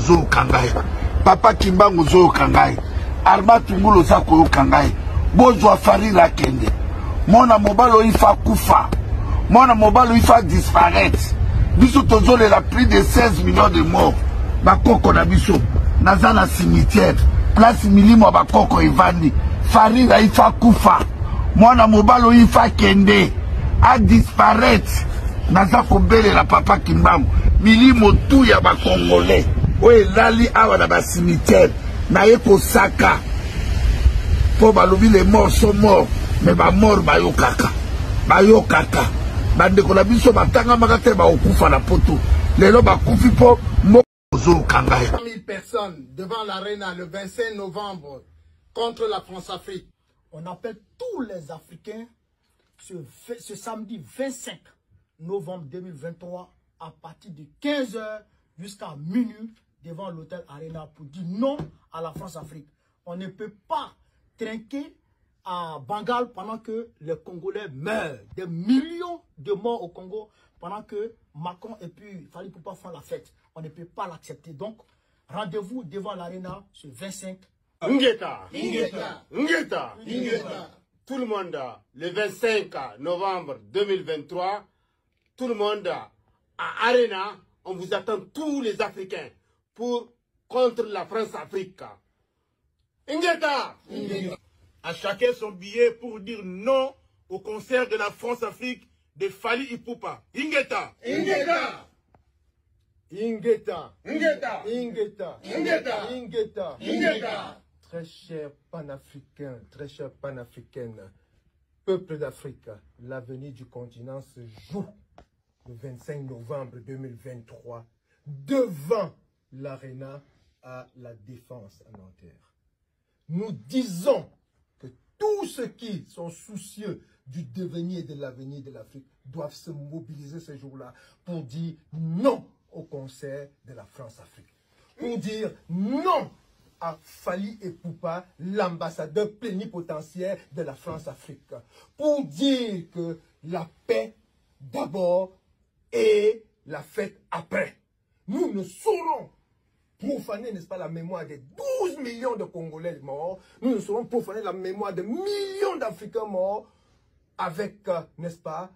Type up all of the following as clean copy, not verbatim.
ozo kangai. Papa Kimbangu ozo kangai. Arma Tungulu zako kangai. Bozo afari la kende. Mona mobalo ifa kufa. Mona mobalo ifa disparaître. Biso tozole la plus de 16 millions de morts. Bakoko na biso. Nazana cimetière. Place milimo bakoko evandi. Fari la ifa kufa. Mona mobalo ifa kende. A disparaître. Naza kobele la papa Kimbangu. Milimo tout ya ba congolais. Oye lali awa na ba cimetière. Na yeko saka. Pour balobi les morts sont morts. Mais ba mort ba yo kaka. Ba yo kaka. Bande ko la biso batanga makate ba okufa na poto. Lelo ba kufi po mozo kangai. 1000 personnes devant l'arena le 25 novembre contre la France-Afrique. On appelle tous les Africains ce samedi 25 novembre 2023 à partir de 15 h jusqu'à minuit devant l'hôtel Arena pour dire non à la France-Afrique. On ne peut pas trinquer à Bengale pendant que les Congolais meurent. Des millions de morts au Congo pendant que Macron et puis Fally Ipupa font la fête. On ne peut pas l'accepter. Donc, rendez-vous devant l'Arena ce 25. Ngeta. Tout le monde, le 25 novembre 2023, tout le monde à Arena, on vous attend tous les Africains pour contre la France-Afrique. Ngeta. À chacun son billet pour dire non au concert de la France-Afrique de Fally Ipupa. Ingeta. Très cher panafricain, très cher panafricaine, peuple d'Afrique, l'avenir du continent se joue le 25 novembre 2023 devant l'Arena à la Défense à Nanterre. Nous disons que tous ceux qui sont soucieux du devenir et de l'avenir de l'Afrique doivent se mobiliser ce jour-là pour dire non au concert de la France-Afrique. Pour dire non à Fally Ipupa, l'ambassadeur plénipotentiaire de la France-Afrique. Pour dire que la paix d'abord et la fête après. Nous ne saurons profaner, n'est-ce pas, la mémoire des 12 millions de Congolais morts. Nous ne saurons profaner la mémoire de millions d'Africains morts avec, n'est-ce pas,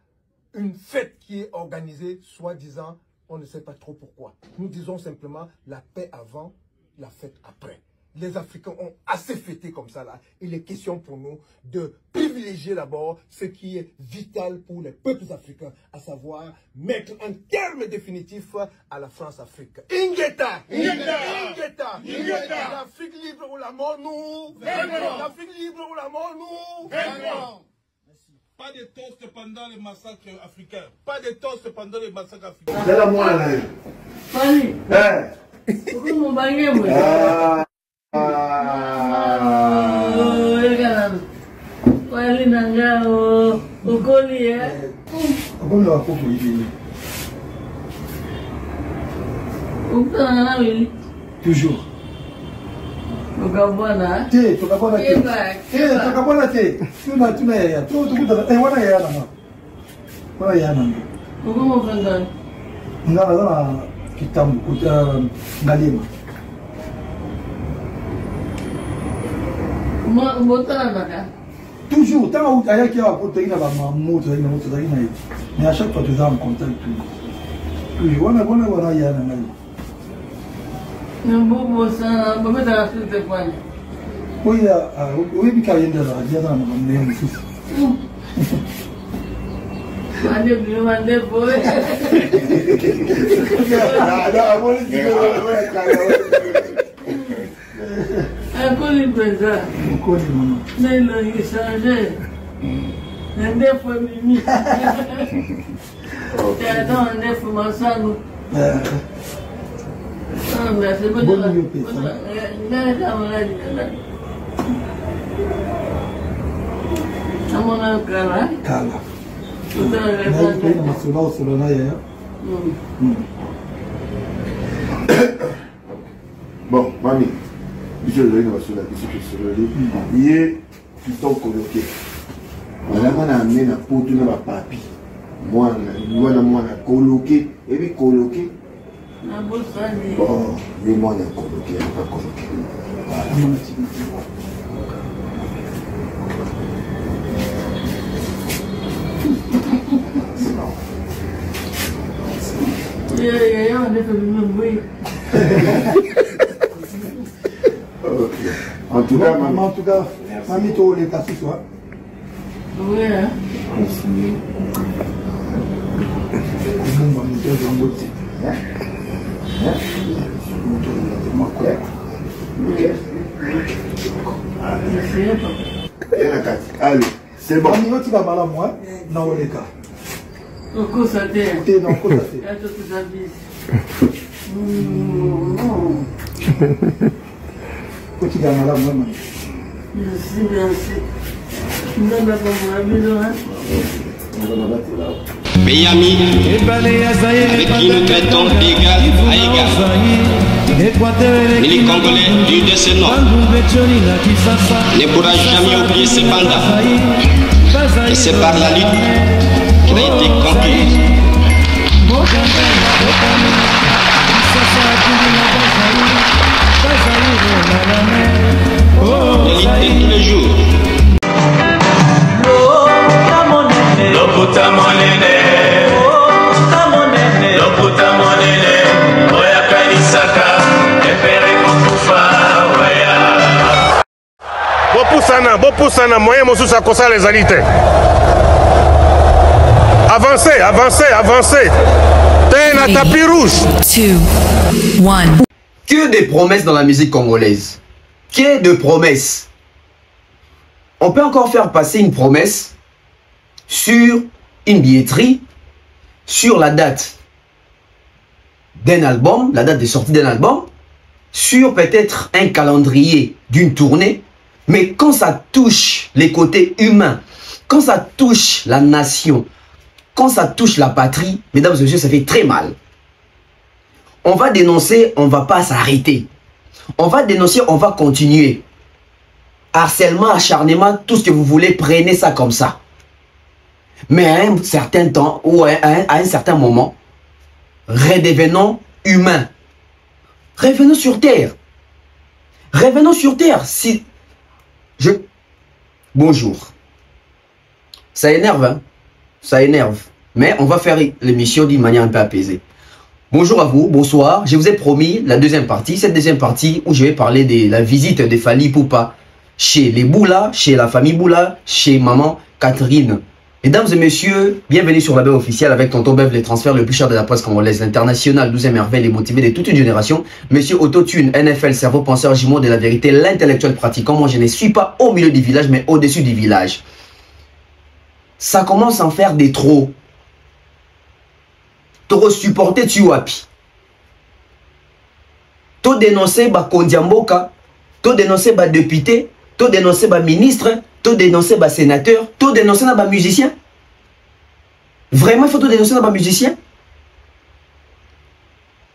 une fête qui est organisée, soi-disant, on ne sait pas trop pourquoi. Nous disons simplement la paix avant, la fête après. Les Africains ont assez fêté comme ça là. Il est question pour nous de privilégier d'abord ce qui est vital pour les peuples africains, à savoir mettre un terme définitif à la France-Afrique. Ingeta! L'Afrique libre ou la mort, nous! L'Afrique libre ou la mort, nous! Pas de toast pendant les massacres africains. Pas de toast pendant les massacres africains. C'est la moi là. Fally. Pourquoi mon bagage moi? Fally nanga okoli Okoli wa kofu hivi. Ukutana wili. Toujours. Tukabona. Tukabona te. Tuna ya. Tu wana ya na. Wana ya na. Pourquoi mon frère? Ngala kitambo kuta ngalima. Toujours, tant qu'il y a qui a apporté une moto, mais à chaque fois tu es en contact. Toujours, on a y a oui, oui, quand il y a des gens un colis présent. Mais il a changé. Un défaut mimi. C'est un défaut massano. Non, mais c'est pas de la. Bon, mamie. Je vais vous dire que il est plutôt coloqué. On a amené la peau de la papi. Moi, coloqué. Et puis coloqué. Bon, lui, moi, on a convoqué, on va convoquer. C'est bon. En tout cas, mamie, tu as les cas ce soir. Oui, hein. Allez, c'est bon. Mamie, tu vas parler à moi, dans les cas. Au coup, ça t'est. T'es dans quoi ça fait? À tout ça bise. Tu vas parler à moi, mamie. Merci, merci. Non, mais pas moi, hein. Pays amis, avec qui nous traitons d'égal à égal. Mais les Congolais du décenniement ne pourra jamais oublier ces bandas. Et c'est par la lutte qu'il a été conquis. De lutter tous les jours. Bopusana, moyen mosusu akosala ezali te. Avancez, avancez, avancez. T'es un tapis rouge. 2, 1. Que de promesses dans la musique congolaise. Que de promesses. On peut encore faire passer une promesse sur une billetterie, sur la date d'un album, la date de sortie d'un album, sur peut-être un calendrier d'une tournée. Mais quand ça touche les côtés humains, quand ça touche la nation, quand ça touche la patrie, mesdames et messieurs, ça fait très mal. On va dénoncer, on ne va pas s'arrêter. On va dénoncer, on va continuer. Harcèlement, acharnement, tout ce que vous voulez, prenez ça comme ça. Mais à un certain temps, ou à un certain moment, redevenons humains. Revenons sur terre. Revenons sur terre. Si... Bonjour. Ça énerve, hein? Ça énerve. Mais on va faire l'émission d'une manière un peu apaisée. Bonjour à vous, bonsoir. Je vous ai promis la deuxième partie. Cette deuxième partie où je vais parler de la visite de Fally Ipupa chez les Boula, chez la famille Boula, chez maman Catherine. Mesdames et messieurs, bienvenue sur la baie officielle avec Tonton Bev, les transferts le plus cher de la presse congolaise, l'international, 12e merveille, les motivés de toute une génération. Monsieur Autotune, NFL, cerveau penseur, jumeau de la vérité, l'intellectuel pratiquant. Moi, je ne suis pas au milieu du village, mais au-dessus du village. Ça commence à en faire des trop. Trop supporté Tuapi. Tout dénoncer ba Kondiamboka, tout dénoncer ba député, tout dénoncer ba ministre, tout dénoncer ba sénateur, tout dénoncer ba musicien. Vraiment, il faut tout dénoncer ba musicien.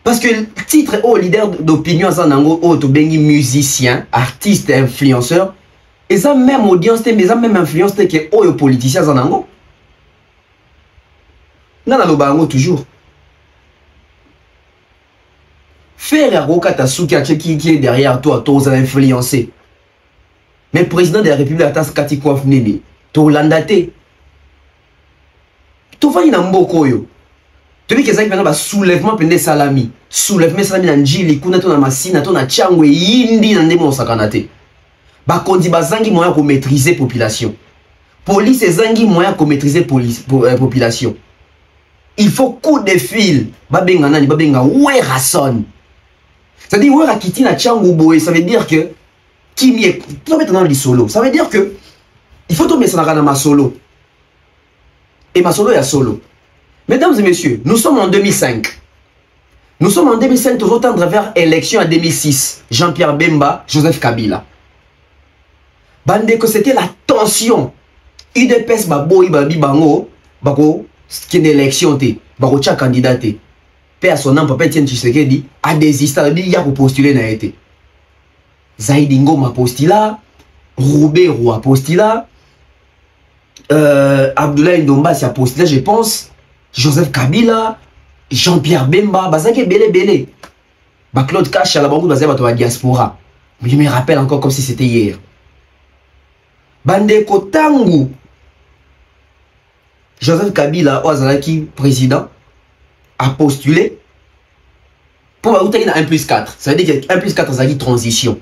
Parce que le titre au leader d'opinion zanango au to bengi musicien, artiste, influenceur, et ça même audience, mais ça même influence que au politicien zanango. Nana lo bango toujours. Faire Aroka Tasuki qui est derrière toi, toi, influencé. Mais le président de la République, Atas Kati Kwaf Nene, tu l'andate. Tu vas y aller mboko yo. Tu veux que ça y ait soulèvement pendant salami. Soulèvement salami dans Njili, kuna to na masina, to na changwe yindi na ndemo sakanate. Ba kondi bazangi moyen pour maîtriser population. Police zangi moyen pour maîtriser population. Il faut coup de fil. Babenga nani, babenga ouais rason. C'est-à-dire ouais rakiti na changu boy, ça veut dire que qui est tout mettre dans le solo. Ça veut dire que il faut tout mettre dans ma solo. Et ma solo est solo. Mesdames et messieurs, nous sommes en 2005. Nous sommes en 2005, toujours tendre vers élection en 2006. Jean-Pierre Bemba, Joseph Kabila. Bande que c'était la tension. UDPS baboy babi bango, bako qui est élection té, bako cha candidat té. Père son nom papa Etienne Tshisekedi a désisté, il y a pour postuler na été. Zaidi Ngoma postila, Roubero a postila, Abdoulaye Ndomba a postila, je pense, Joseph Kabila, Jean-Pierre Bemba, bazaki belé. Claude Cash, à la banque, bazaki la diaspora. Mais je me rappelle encore comme si c'était hier. Bandeko Tangu, Joseph Kabila, Oazalaki, président, a postulé pour obtenir 1+4. Ça veut dire que 1+4, ça veut dire transition.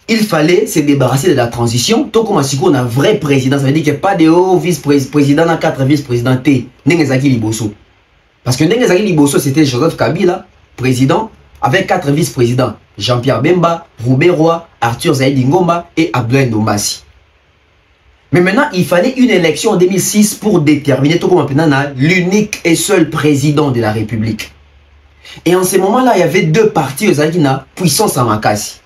Il fallait se débarrasser de la transition. Tout comme si on a un vrai président, ça veut dire qu'il n'y a pas de haut vice-président, 4 vice-présidents T. Nengezaki Liboso. Parce que Nengezaki Liboso, c'était Joseph Kabila, président, avec 4 vice-présidents. Jean-Pierre Bemba, Robert Roy, Arthur Zaïdi Ngoma et Abdoulaye Ndomassi. Mais maintenant, il fallait une élection en 2006 pour déterminer tout comme l'unique et seul président de la République. Et en ce moment-là, il y avait 2 partis aux Aguina, puissance en Makassi.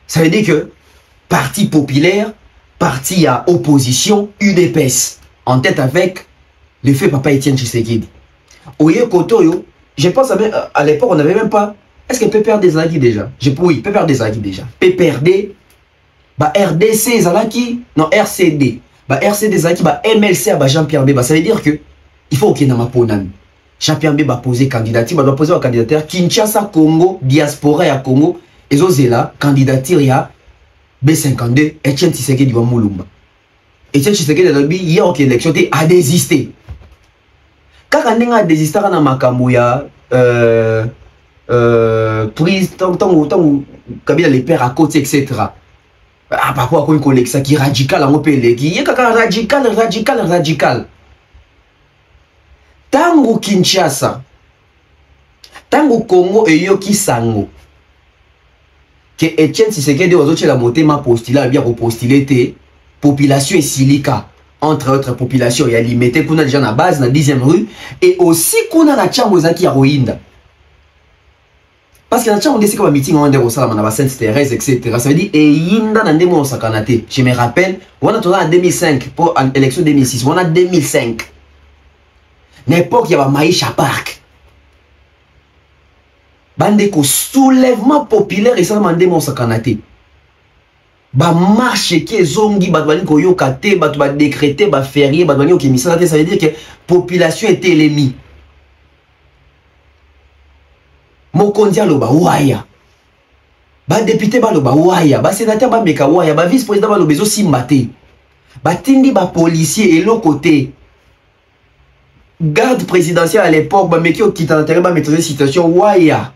Ça veut dire que parti populaire, parti à opposition, UDPS, en tête avec le fait Papa Etienne Tshisekedi. Oye Kotoyo, je pense à l'époque, on n'avait même pas. Est-ce que PPRD Zalaki déjà? Oui, PPRD Zalaki déjà. PPRD. RDC Zalaki, non RCD, RCD Zalaki, MLC Jean-Pierre Bemba. Ça veut dire que il faut qu'il y ait un ponami. Jean-Pierre Bemba poser candidature, doit poser un candidature. Kinshasa Congo, diaspora à Congo, et Ozela candidature ya B52 Etienne Tshisekedi wa Mulumba. Etienne Tshisekedi a dit hier que l'élection a désisté. Quand on a désisté na makambo ya prise tant Kabila les pères à côté etc. Ah, parfois, quand on ça qui est radical, on peut le dire. Il y a radical. Tango Kinshasa, Tango Congo et Yoki Sango. Que Etienne Tshisekedi ozoche la montée ma postulé, bien repostulé te population et silica. Entre autres populations, il y a limité qu'on a déjà na base, na 10e rue. Et aussi qu'on a la chambre qui a Rohinda. Parce que on dit que meeting on est au Salam na Sainte-Thérèse etc. Ça veut dire et yinda na ndemo sakanate. Je me rappelle, on a tourné en 2005 pour l'élection 2006, on a 2005. N'importe il y a Maïcha Park. Bandeko soulèvement populaire et ça m'a ndemo sakanate. Ba marche qui zongi ba bani ko yokate ba décréter ba férié ba bani ki misa ça veut dire que population était l'ennemi. Mokondia loba waya. Ba député ba loba waya, ba sénateur ba meka waya, ba vice-président ba lobezo simbate. Ba tindi ba policier et l'autre côté. Garde présidentielle à l'époque ba meki au quitte intérêt ba maîtriser situation waya.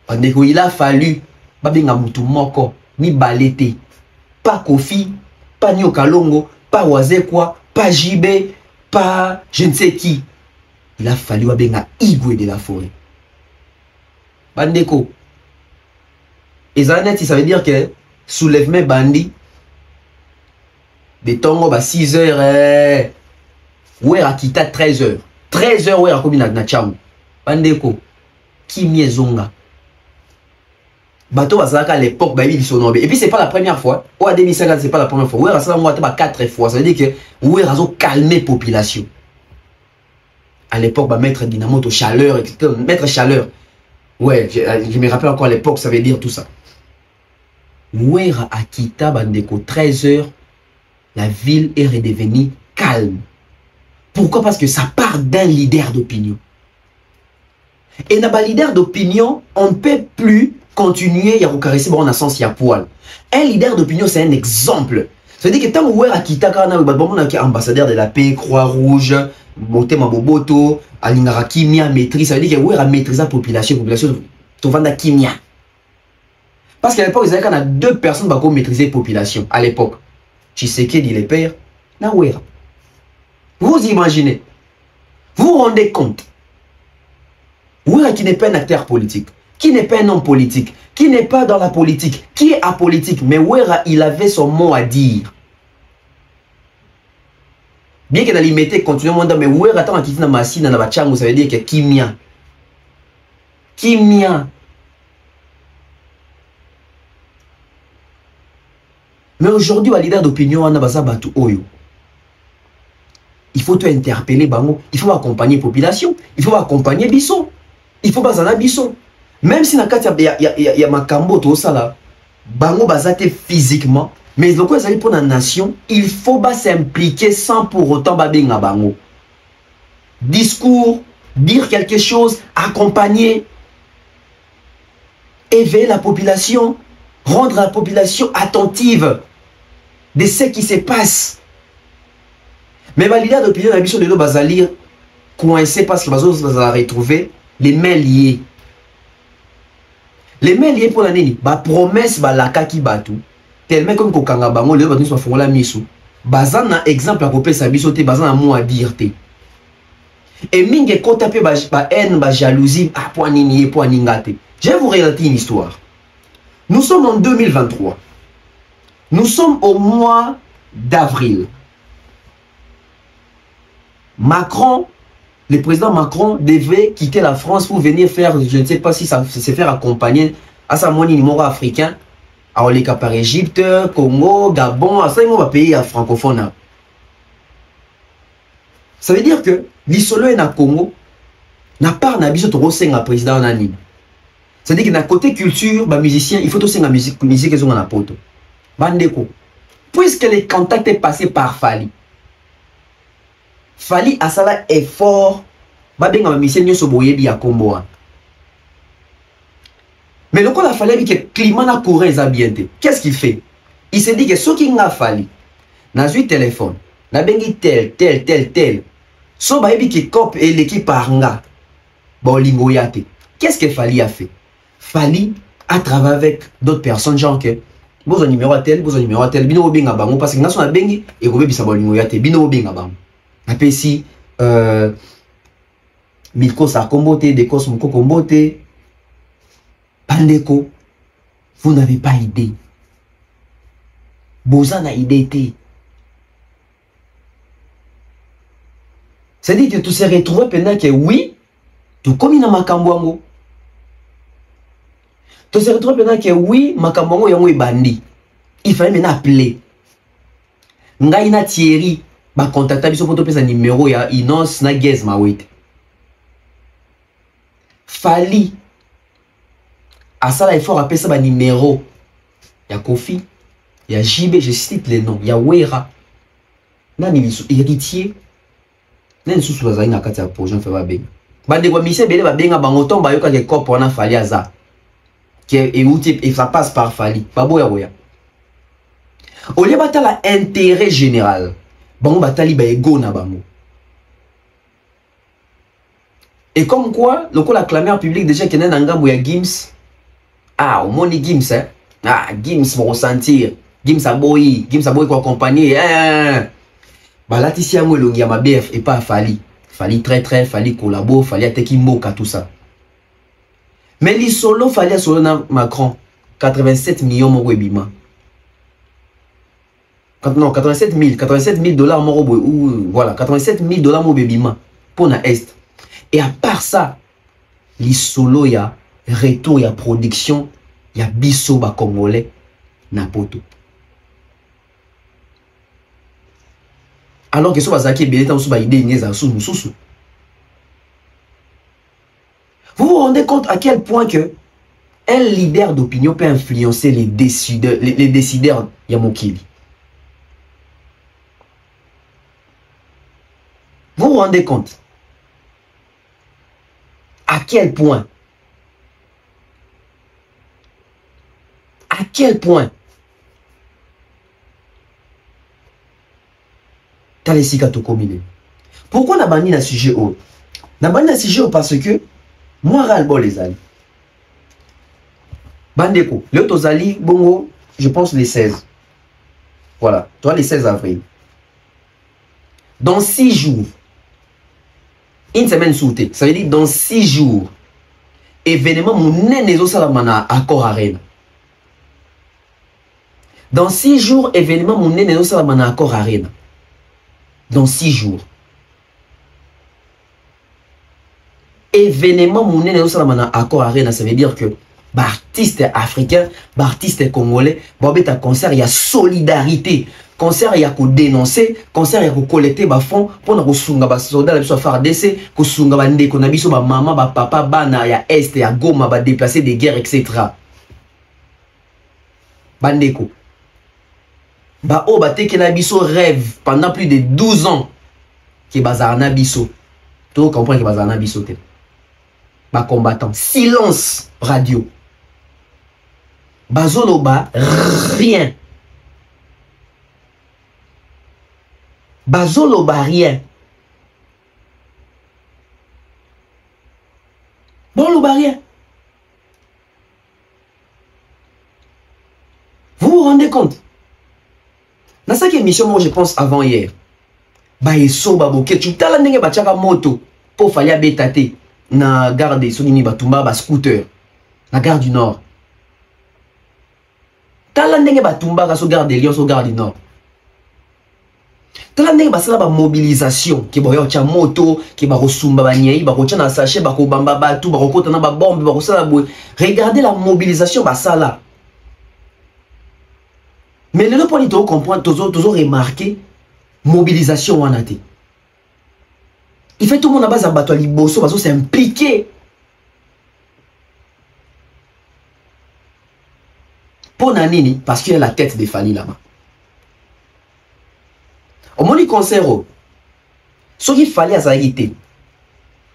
Bandeko il a fallu ba benga mutu moko ni balete. Pas Kofi, pas Nyoka Longo, pas Wazekwa, pas JB, pas je ne sais qui. Il a fallu abenga Igwe de la forêt. Bandeko. Et ça veut dire que soulèvement bandi de tongo ba 6 heures ouais à kita 13 heures. 13 heures ouais à combien na cham. Bandeko. Qui miezonga. Bateau à l'époque bah ils sont nommés. Et puis c'est pas la première fois. Ou à 2050 c'est pas la première fois. Ouais ça moi 4 fois. Ça veut dire que ouais raison calmer population. À l'époque, bah, mettre dynamo chaleur, mettre chaleur. Ouais, je me rappelle encore à l'époque, ça veut dire tout ça. Ouera Akita, bandeko, 13 heures, la ville est redevenue calme. Pourquoi? Parce que ça part d'un leader d'opinion. Et dans le leader d'opinion, on ne peut plus continuer à recaresser bon sens à poil. Un leader d'opinion, c'est un exemple. Ça veut dire que tant que Akita, quand on est ambassadeur de la paix, Croix-Rouge, Motema Boboto, Alingara Kimia, maîtrise, ça veut dire que maîtrise la population, tu vas dans Kimia. Parce qu'à l'époque, il y a 2 personnes qui maîtriser la population. À l'époque, Tshisekedi les pères, Nawera. Vous imaginez, vous vous rendez compte, Ouera qui n'est pas un acteur politique, qui n'est pas un homme politique, qui n'est pas dans la politique, qui est apolitique, mais Ouera, il avait son mot à dire. Bien que dans l'immédiat, continuons, mais où est attends qui na machine na bachango, ça veut dire que kimia. Kimia. Mais aujourd'hui, le leader d'opinion on a baza batu oyo. Il faut te interpeller bango, il faut accompagner la population, il faut accompagner biso. Il faut bazana biso. Même si na kati ya makambo to sala, bango bazate physiquement. Mais le quoi pour la nation, il faut pas s'impliquer sans pour autant babenga bango. discours, dire quelque chose, accompagner, éveiller la population, rendre la population attentive de ce qui se passe. Mais les leaders d'opinion de l'ambition de l'eau basalir coincé parce que vous allez retrouver les mains liées. Les mains liées pour l'année, la promesse, la kaki batou, tellement comme Kokanga Bango, les autres sont la mise. Bazan un exemple à copier sa bisoté, bazan un mot à dire. Et minge ko tapé ba haine, ba jalousie, à point nini, point ningate. Je vais vous relater une histoire. Nous sommes en 2023. Nous sommes au mois d'avril. Macron, le président Macron devait quitter la France pour venir faire, je ne sais pas si ça se faire accompagner à sa monnaie numéro africain, à Oleka par Égypte, Congo, Gabon, à ça il va payer à francophone. Ça veut dire que l'isolo et na Congo n'a pas n'habitude de resenga président nani. C'est-à-dire que na côté culture, bah musicien, il faut aussi la musique qu'ils ont en poto. Bandeko. Puisque les contacts est passé par Fali. Fali a ça effort, bah bien ma musicien nyo soboye bi a Combo. Mais le coup a fallu que le climat n'a couré bien. Qu'est-ce qu'il fait? Il s'est dit que ce qui n'a fallu, n'a eu téléphone, n'a bengi tel. So ba ebi ki cop et l'équipe paranga. Bon lingoyate. Qu'est-ce que Fali a fait? Fali a travaillé avec d'autres personnes genre que besoin numéro à tel, bino benga bango parce que na so na bengi et ko bebisa bon lingoyate bino benga bango. Après si Milko sa kombote, Dekos moko kombote. Pandeko, vous n'avez pas idée. Boza n'a idée. C'est-à-dire que tu se retrouves pendant que oui, tu comme dans Makambouango. Tu se retrouves pendant que oui, Makambouango yango est bandi. Il fallait maintenant appeler. Ngaina Thierry, ba contacta biso pour te numéro ya Inos na Gez ma wait. Fali. À ça, là, il faut rappeler ça, bah, numéro. Il y a Kofi, il y a JB, je cite les noms. Il y a Wera. Il y a héritier. Il y a sous la zaïna katia projet, on fait pas bien. Bah, des commissaires, ben, ben, ben, autant, bah, il y a des corps pour en Fali à ça. Et ça passe par Fali. Bah, boya, boya. Au lieu de la intérêt général, bah, on va tali, bah, ego na bamo. Et comme quoi, le coup, la clameur publique, déjà, qu'il y a un gars où il y a Gims. Ah, au moins Gims, hein. Ah, Gims vont ressentir. Gims a boy quoi accompagner. Bah là, ici, moi, le gars, ma BF et pas Fali. Fali très, Fali collabo, Fali ateki moka, tout ça. Mais les solo, Fali à solo na Macron. 87 millions, mon webima. Non, 87 000 dollars, mon ou voilà, 87 000 dollars, mon webima. Pour na Est. Et à part ça, les solo, ya. Retour, il y a production, il y a biso ba congolais na poto. Alors que ce bazaki bien temps sous ba idée ngeza sous mususu. Vous vous rendez compte à quel point que un leader d'opinion peut influencer les décideurs Yamokili. Vous vous rendez compte à quel point t'as les cicato combinés. Pourquoi n'a banni un sujet haut? N'a banni un sujet haut parce que moi ras-le-bol les amis. Bandeko, le Tozali, bongo, je pense les 16. Voilà, toi les 16 avril. Dans 6 jours, une semaine sautée, ça veut dire dans 6 jours, événement mon nénézo salamana accord arène. Dans 6 jours, événement mon nénézo salamana accord arène. Dans 6 jours. Événement mon nénézo salamana accord arène, ça veut dire que artiste africain, artiste congolais, un concert, il y a solidarité. Concert, il y a qu'à dénoncer. Concert, il y a qu'à collecter des fonds pour nous sunga bas soldats, les faire décès, que sunga bande, qu'on a biso ba maman, ba papa, bana, il y a est, il y a Goma, ba déplacer des guerres, etc. Bandeko. Ba o ba teke na biso rêve pendant plus de 12 ans. Qui bazar na biso. Tu comprends que bazana bisote. Ba combattant. Silence radio. Bazoloba rien. Bazoloba rien. Bon le rien. Vous vous rendez compte? Dans cette émission, moi je pense avant hier. Ba eso ba boke tu tala ndenge ba chaka moto pour falia betate na gare de Sonini Batumba ba scooter na gare du Nord. Tala ndenge Batumba ka so gare de Lyon so gare du Nord. Tala ndenge ba sala ba mobilisation ki boyo cha moto ki ba kosumba ba nyei ba kocha na sachet ba ko bamba batu ba kokota na ba bombe ba kosala boy. Regardez la mobilisation ba sala. Mais le point de comprendre toujours remarqué mobilisation wanate. Il fait tout le monde à base à battre à Liboso parce que c'est impliqué. Pour Nanini, parce qu'il y a la tête des Fali là-bas. Au moment du concert, ce qu'il fallait à sa hérité,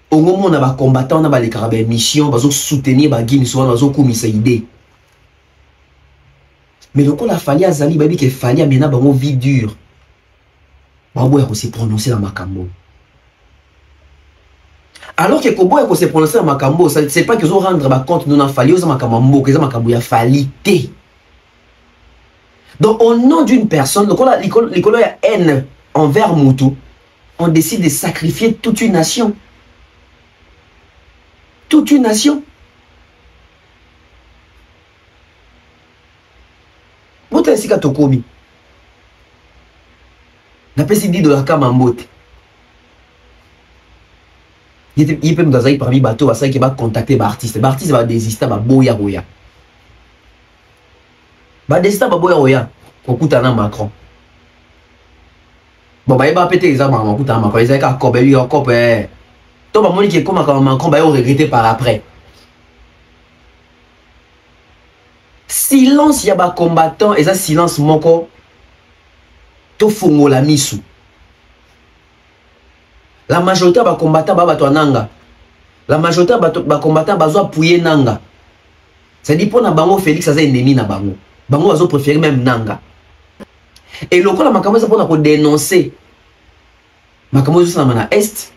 au moment où on a combattant, on a les carabins mission, on a soutenir, on a idée. Mais le coup, il fallait à Zali, il fallait à Mena, on vie dure. On s'est prononcé dans Makambo. Alors que Kobo s'est prononcé dans Makambo, c'est pas qu'ils ont rendre compte de notre fallu, Makambo, que Makambo a falité. Donc, au nom d'une personne, l'école a haine envers Moutou, on décide de sacrifier toute une nation. Toute une nation. Moutou est Tokomi. La présidente de la Kamambote. Il peut me dire parmi les bateaux, il va contacter les artistes. Les artistes vont désister, ils vont boya boya. Ils vont désister, ils vont boya boya. Pour écouter Macron. Bon, il va péter les armes à écouter Macron. Ils vont dire qu'il y a un cop. Donc, il va dire que Macron va regretter par après. Silence, il y a des combattants et ça, silence, mon corps. La misu. La majorité des combattants sont nanga. La majorité des combattants sont pouillés nanga. C'est-à-dire pour Bango Félix, ça c'est ennemi na Bango. Bango a préféré même nanga. Et le coup la Makambo c'est pour dénoncer. Makambo c'est na est.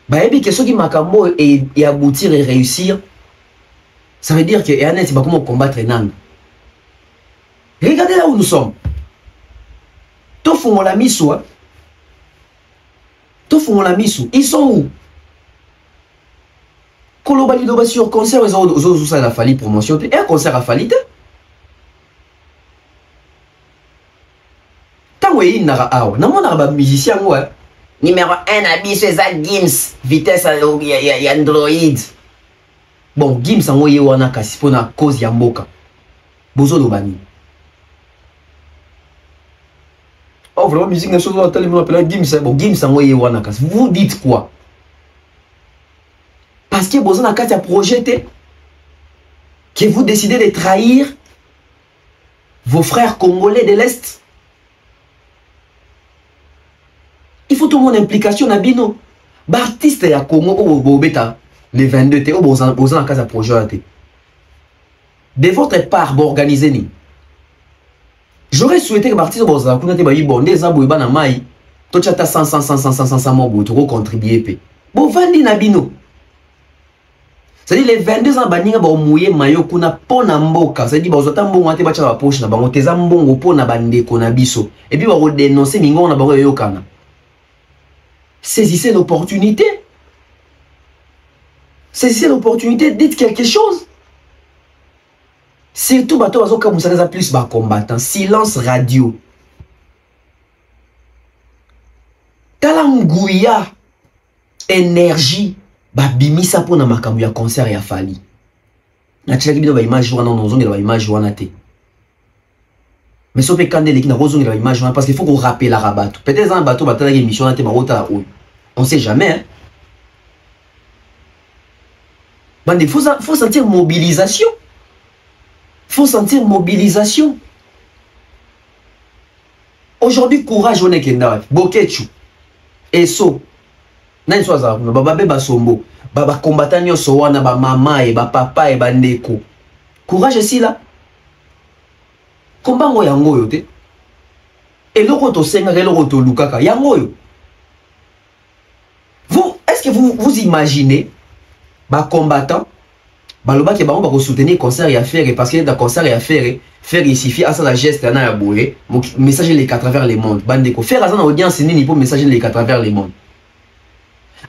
Bah et que ceux qui Makambo et aboutir et réussir, ça veut dire que Ernest va comment combattre nanga. Regardez là où nous sommes. Tout font la misu. Tout font la misu. Ils sont où? Kolobali doba sur concert, ils ont ça la fali promotion. Et un concert a fali. Tant que il n'a pas de musicien, numéro 1 à bis, c'est Gims. Vitesse à Android. Bon, Gims en oye wana kasi pour na cause ya mboka. Bozo lobani. Oh, vraiment, musique nationale, on appelle Gims. Bon, Gims en oye wana kasi. Vous dites quoi? Parce que vous avez un projet que vous décidez de trahir vos frères congolais de l'Est. Il faut tout le monde implication na bino. L'artiste ya Congo au beta les 22 te vous avez un projet. De votre part, vous organisez. J'aurais souhaité que l'artiste vous avez un bon des abouis na mai. Tout chata 100 mots pour contribuer. Vous vendez na bino. C'est-à-dire les 22 ans baninga ba mouye mayo kuna pona mboka. C'est-à-dire ba zota mbongo ate bacha ba poche na bango teza mbongo pona bandeko na biso. Et puis ba ko dénoncer mingo na bango yokana. Saisissez l'opportunité. Saisissez l'opportunité, dites quelque chose. Surtout bato bazo ka musana plus ba combattant. Silence radio. Talangouya énergie. Bimisa pour na makambo ya concert ya fali. Na tshaki bino ba image wana na zongi la ba image wana te. Mais so pe kande leki na rozongi la ba image wana parce qu'il faut qu'on rappelle la rabat. Peut-être un bateau batala émission na te ba rota la on sait jamais hein. Bande faut sentir mobilisation. Faut sentir mobilisation. Aujourd'hui courage on est kenda. Bokechu. Eso Nani so azala kuna bababe basombo baba combattant nyonso wana ba mama et ba papa et ba ndeko. Courage ici là. Kombango yango yo te. Eloko to senga eloko to lukaka yango yo. Vous est-ce que vous imaginez ba combattant baloba ke bango ba ko soutenir concert et affaire parce que dans concert et affaire faire il suffit à ça la geste na ya bourré message les à travers le monde bandeko faire ça dans audience ni pour message les à travers le monde.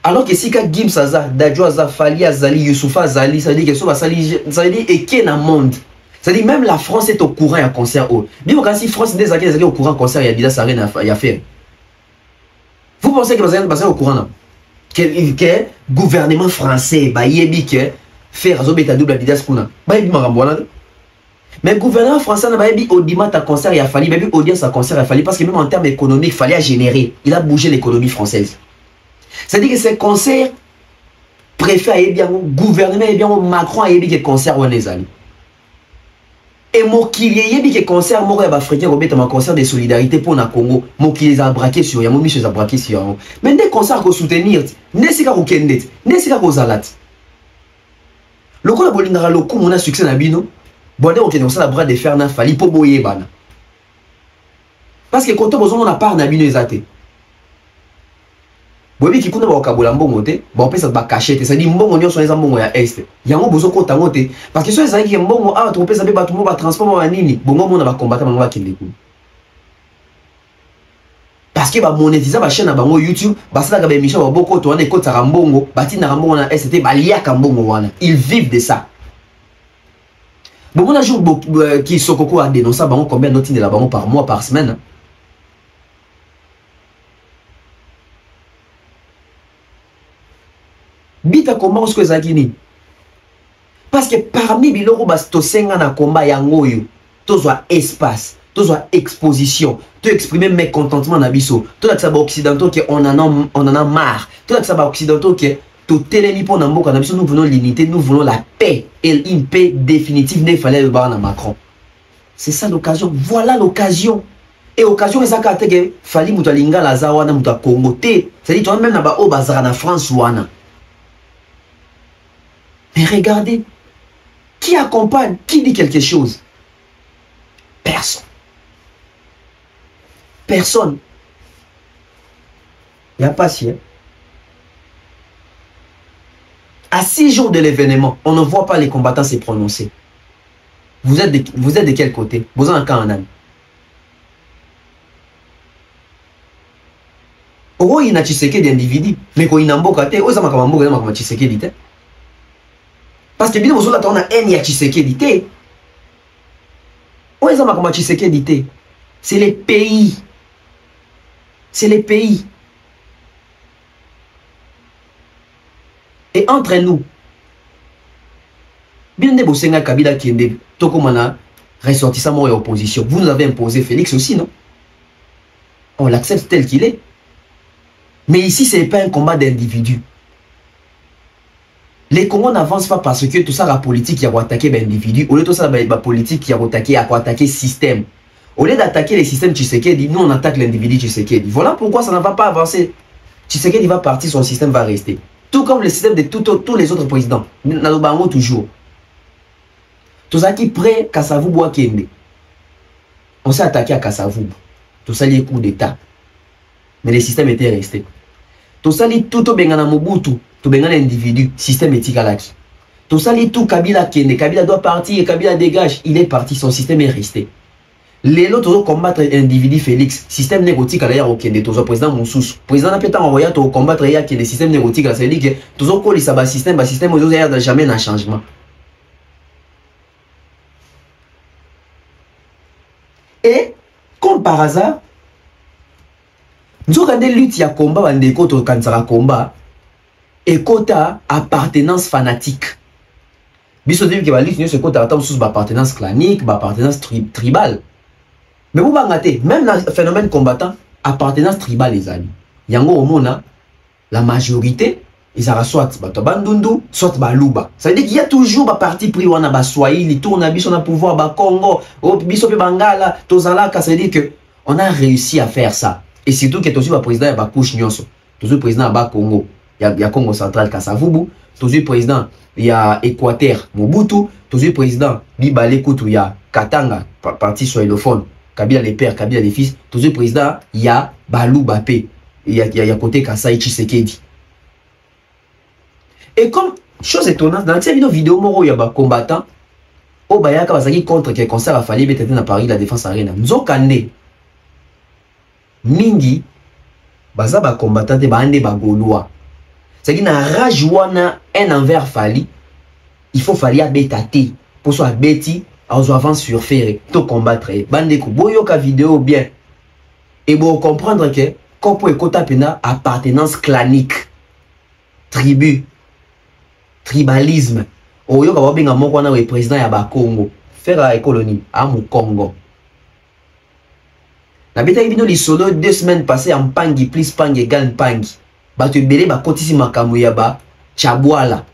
Alors que si ka Gims aza Dadjo aza Fali azali Youssoufa azali ça veut dire que so basali ça veut dire et qui dans monde. Ça veut dire même la France est au courant à concert au. Bien quand si France des au courant concert il y a déjà ça rien à faire. Vous pensez que vous allez au courant là? Que gouvernement français ba yebi que faire azobeta double bidas kuna. Ba yebi marambwana. Mais le gouvernement français n'a pas dit audimat à concert il a fallu même audience à concert il a fallu parce que même en termes économiques il fallait générer. Il a bougé l'économie française. C'est-à-dire que ces concerts préfet bien gouvernement et bien Macron a dit que concert on les amis. Et moi qui y a dit que concert moi africain on met un concert de solidarité pour na Congo, moi qui les a braqués sur moi Michel a braqué sur. Mais des concerts qu'on soutenir, ne c'est ka ko kendet, ne c'est ka ko zalat. Le ko la bolingara le ko mona succès na bino. Bon on kendet ça la bras de fer na fali po boyer bana. Parce que quand on besoin on a part na bino ezate. Bobi qui kuna ba kabola mbongo te ba pesa ba cachette ça dit mbongo nyonso eza mbongo ya est yango bozo kota ngote parce que so eza ki mbongo a to pesa be batu mo ba transport ba nini bongo mona ba combattre bango ba kende ku parce que ba monétiser ba chaîne na bango YouTube ba sala ka ba émission ba boko to wana ekota mbongo ba tina mbongo na est ba liaka mbongo wana ils vivent de ça bon on a jour qui sokoko a dénoncé bango combien de notes de la bango par mois par semaine hein? Bita combat ce que zakini parce que parmi biloko bas to senga na combat yango yo to zo espace to zo exposition to exprimer mécontentement na biso to la tsaba occidentaux que on en a marre to la tsaba occidentaux que to telemi pour na mboka na biso nous voulons l'unité nous voulons la paix et une paix définitive ne fallait le bar na Macron c'est ça l'occasion voilà l'occasion et occasion ezaka te que fali muto linga la zawana muto Congo te c'est dit toi même na ba o bazara na France wana. Mais regardez, qui accompagne, qui dit quelque chose? Personne. Personne. Il n'y a pas si. Hein? À 6 jours de l'événement, on ne voit pas les combattants se prononcer. Vous êtes de quel côté? Vous êtes en Canada. Oh, il y a un Tshisekedi d'individu. Mais quand il y a un Mbokate, oh, ça m'a comme un Tshisekedi. Parce que bien aujourd'hui on a un ya Tshisekedi té. Ouais ça m'a comme Tshisekedi té. C'est les pays. C'est les pays. Et entre nous bien de Bosenga Kabila qui est tokomana ressortissant et opposition. Vous nous avez imposé Félix aussi non? On l'accepte tel qu'il est. Mais ici ce n'est pas un combat d'individus. Les Congos n'avancent pas parce que tout ça la politique qui a attaqué l'individu. Au lieu de tout ça la politique qui a attaqué le système. Au lieu d'attaquer les systèmes Tshisekedi, nous on attaque l'individu Tshisekedi. Voilà pourquoi ça ne va pas avancer. Tshisekedi va partir, son système va rester. Tout comme le système de tous les autres présidents. Nalobango toujours. Tout ça qui prêt Kasavubu Akende. On s'est attaqué à Kasavubu. Tout ça lié coup d'état. Mais le système était resté. Tout ça lié tout au Bengana Mobutu. Tout bien l'individu, système éthique à l'acte. Tout ça, tout Kabila Kende, Kabila doit partir, Kabila dégage, il est parti, son système est resté. Les autres doivent combattre l'individu Félix, système négotique à l'air au Kende, tout ça, président Moussous. Président n'a pas tant envoyé pour combattre le système négotique à celui que tout ça, coller ça, système aux autres, jamais un changement. Et, comme par hasard, nous avons des luttes, il y a combat, il y a des combat. Et quota appartenance fanatique. Biso dit que la lutte ce quota sous appartenance clanique, appartenance tribale. Mais vous bangate, même dans le phénomène combattant, appartenance tribale les amis. Yango omona la majorité ils ont soit bandundu, soit baluba. Ça veut dire qu'il y a toujours ba parti pris wana ba Swahili, tourne biso na pouvoir ba Congo, biso pe Bangala, tozalaka, ça veut dire que on a réussi à faire ça. Et surtout que aussi le président ba couche nyonso, toujours président ba Congo. ya Congo Central Kasavubu, tous président ya Équateur Mobutu, tous président Bibale Kutu ya Katanga parti soilophone, Kabila les pères, Kabila les fils, tous président ya Balou Bapé, ya côté Kasai Tshisekedi. Et comme chose étonnante, dans cette vidéo moro ya ba combattant au bayaka bazaki contre que concert a fallu betete na Paris la défense arena. Nzokande mingi baza ba combattant te bande ba golois. C'est que na rage wana un envers fali, il faut fali abetate pour soit beti avant sur faire to combattre bande ko boyo ka vidéo bien et bon comprendre que kopo ekota pena appartenance clanique, tribu, tribalisme. Oyo ka benga moko na we président ya ba Congo faire la colonie à mon Congo. Na beta bino li solo 2 semaines passées en pangi plus pangi égal pangi. Ba te belé ba kotisi makambo ya ba chabwala.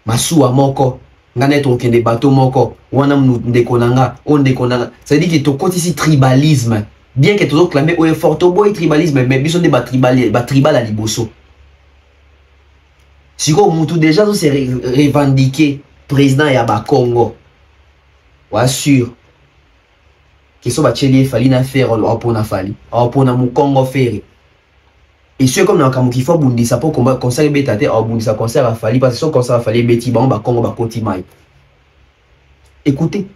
Masuwa moko ngane to kende bateau moko wana ndekonanga on ndekonanga. Ça dit que to kotisi tribalisme. Bien que to clamer o forto boy tribalisme mais biso de ba tribal à liboso. Si on déjà se revendiqué président Yaba Congo, ou sûr que ce soit Tchélié Fali na faire ou na Fali, ou na Congo faire. Et ceux comme dans Kamuki faut bundi ça pour combat conseil bétate ou bundi ça conseil à Fali parce que son conseil à Fali beti ba Congo ba kotimai. Écoutez.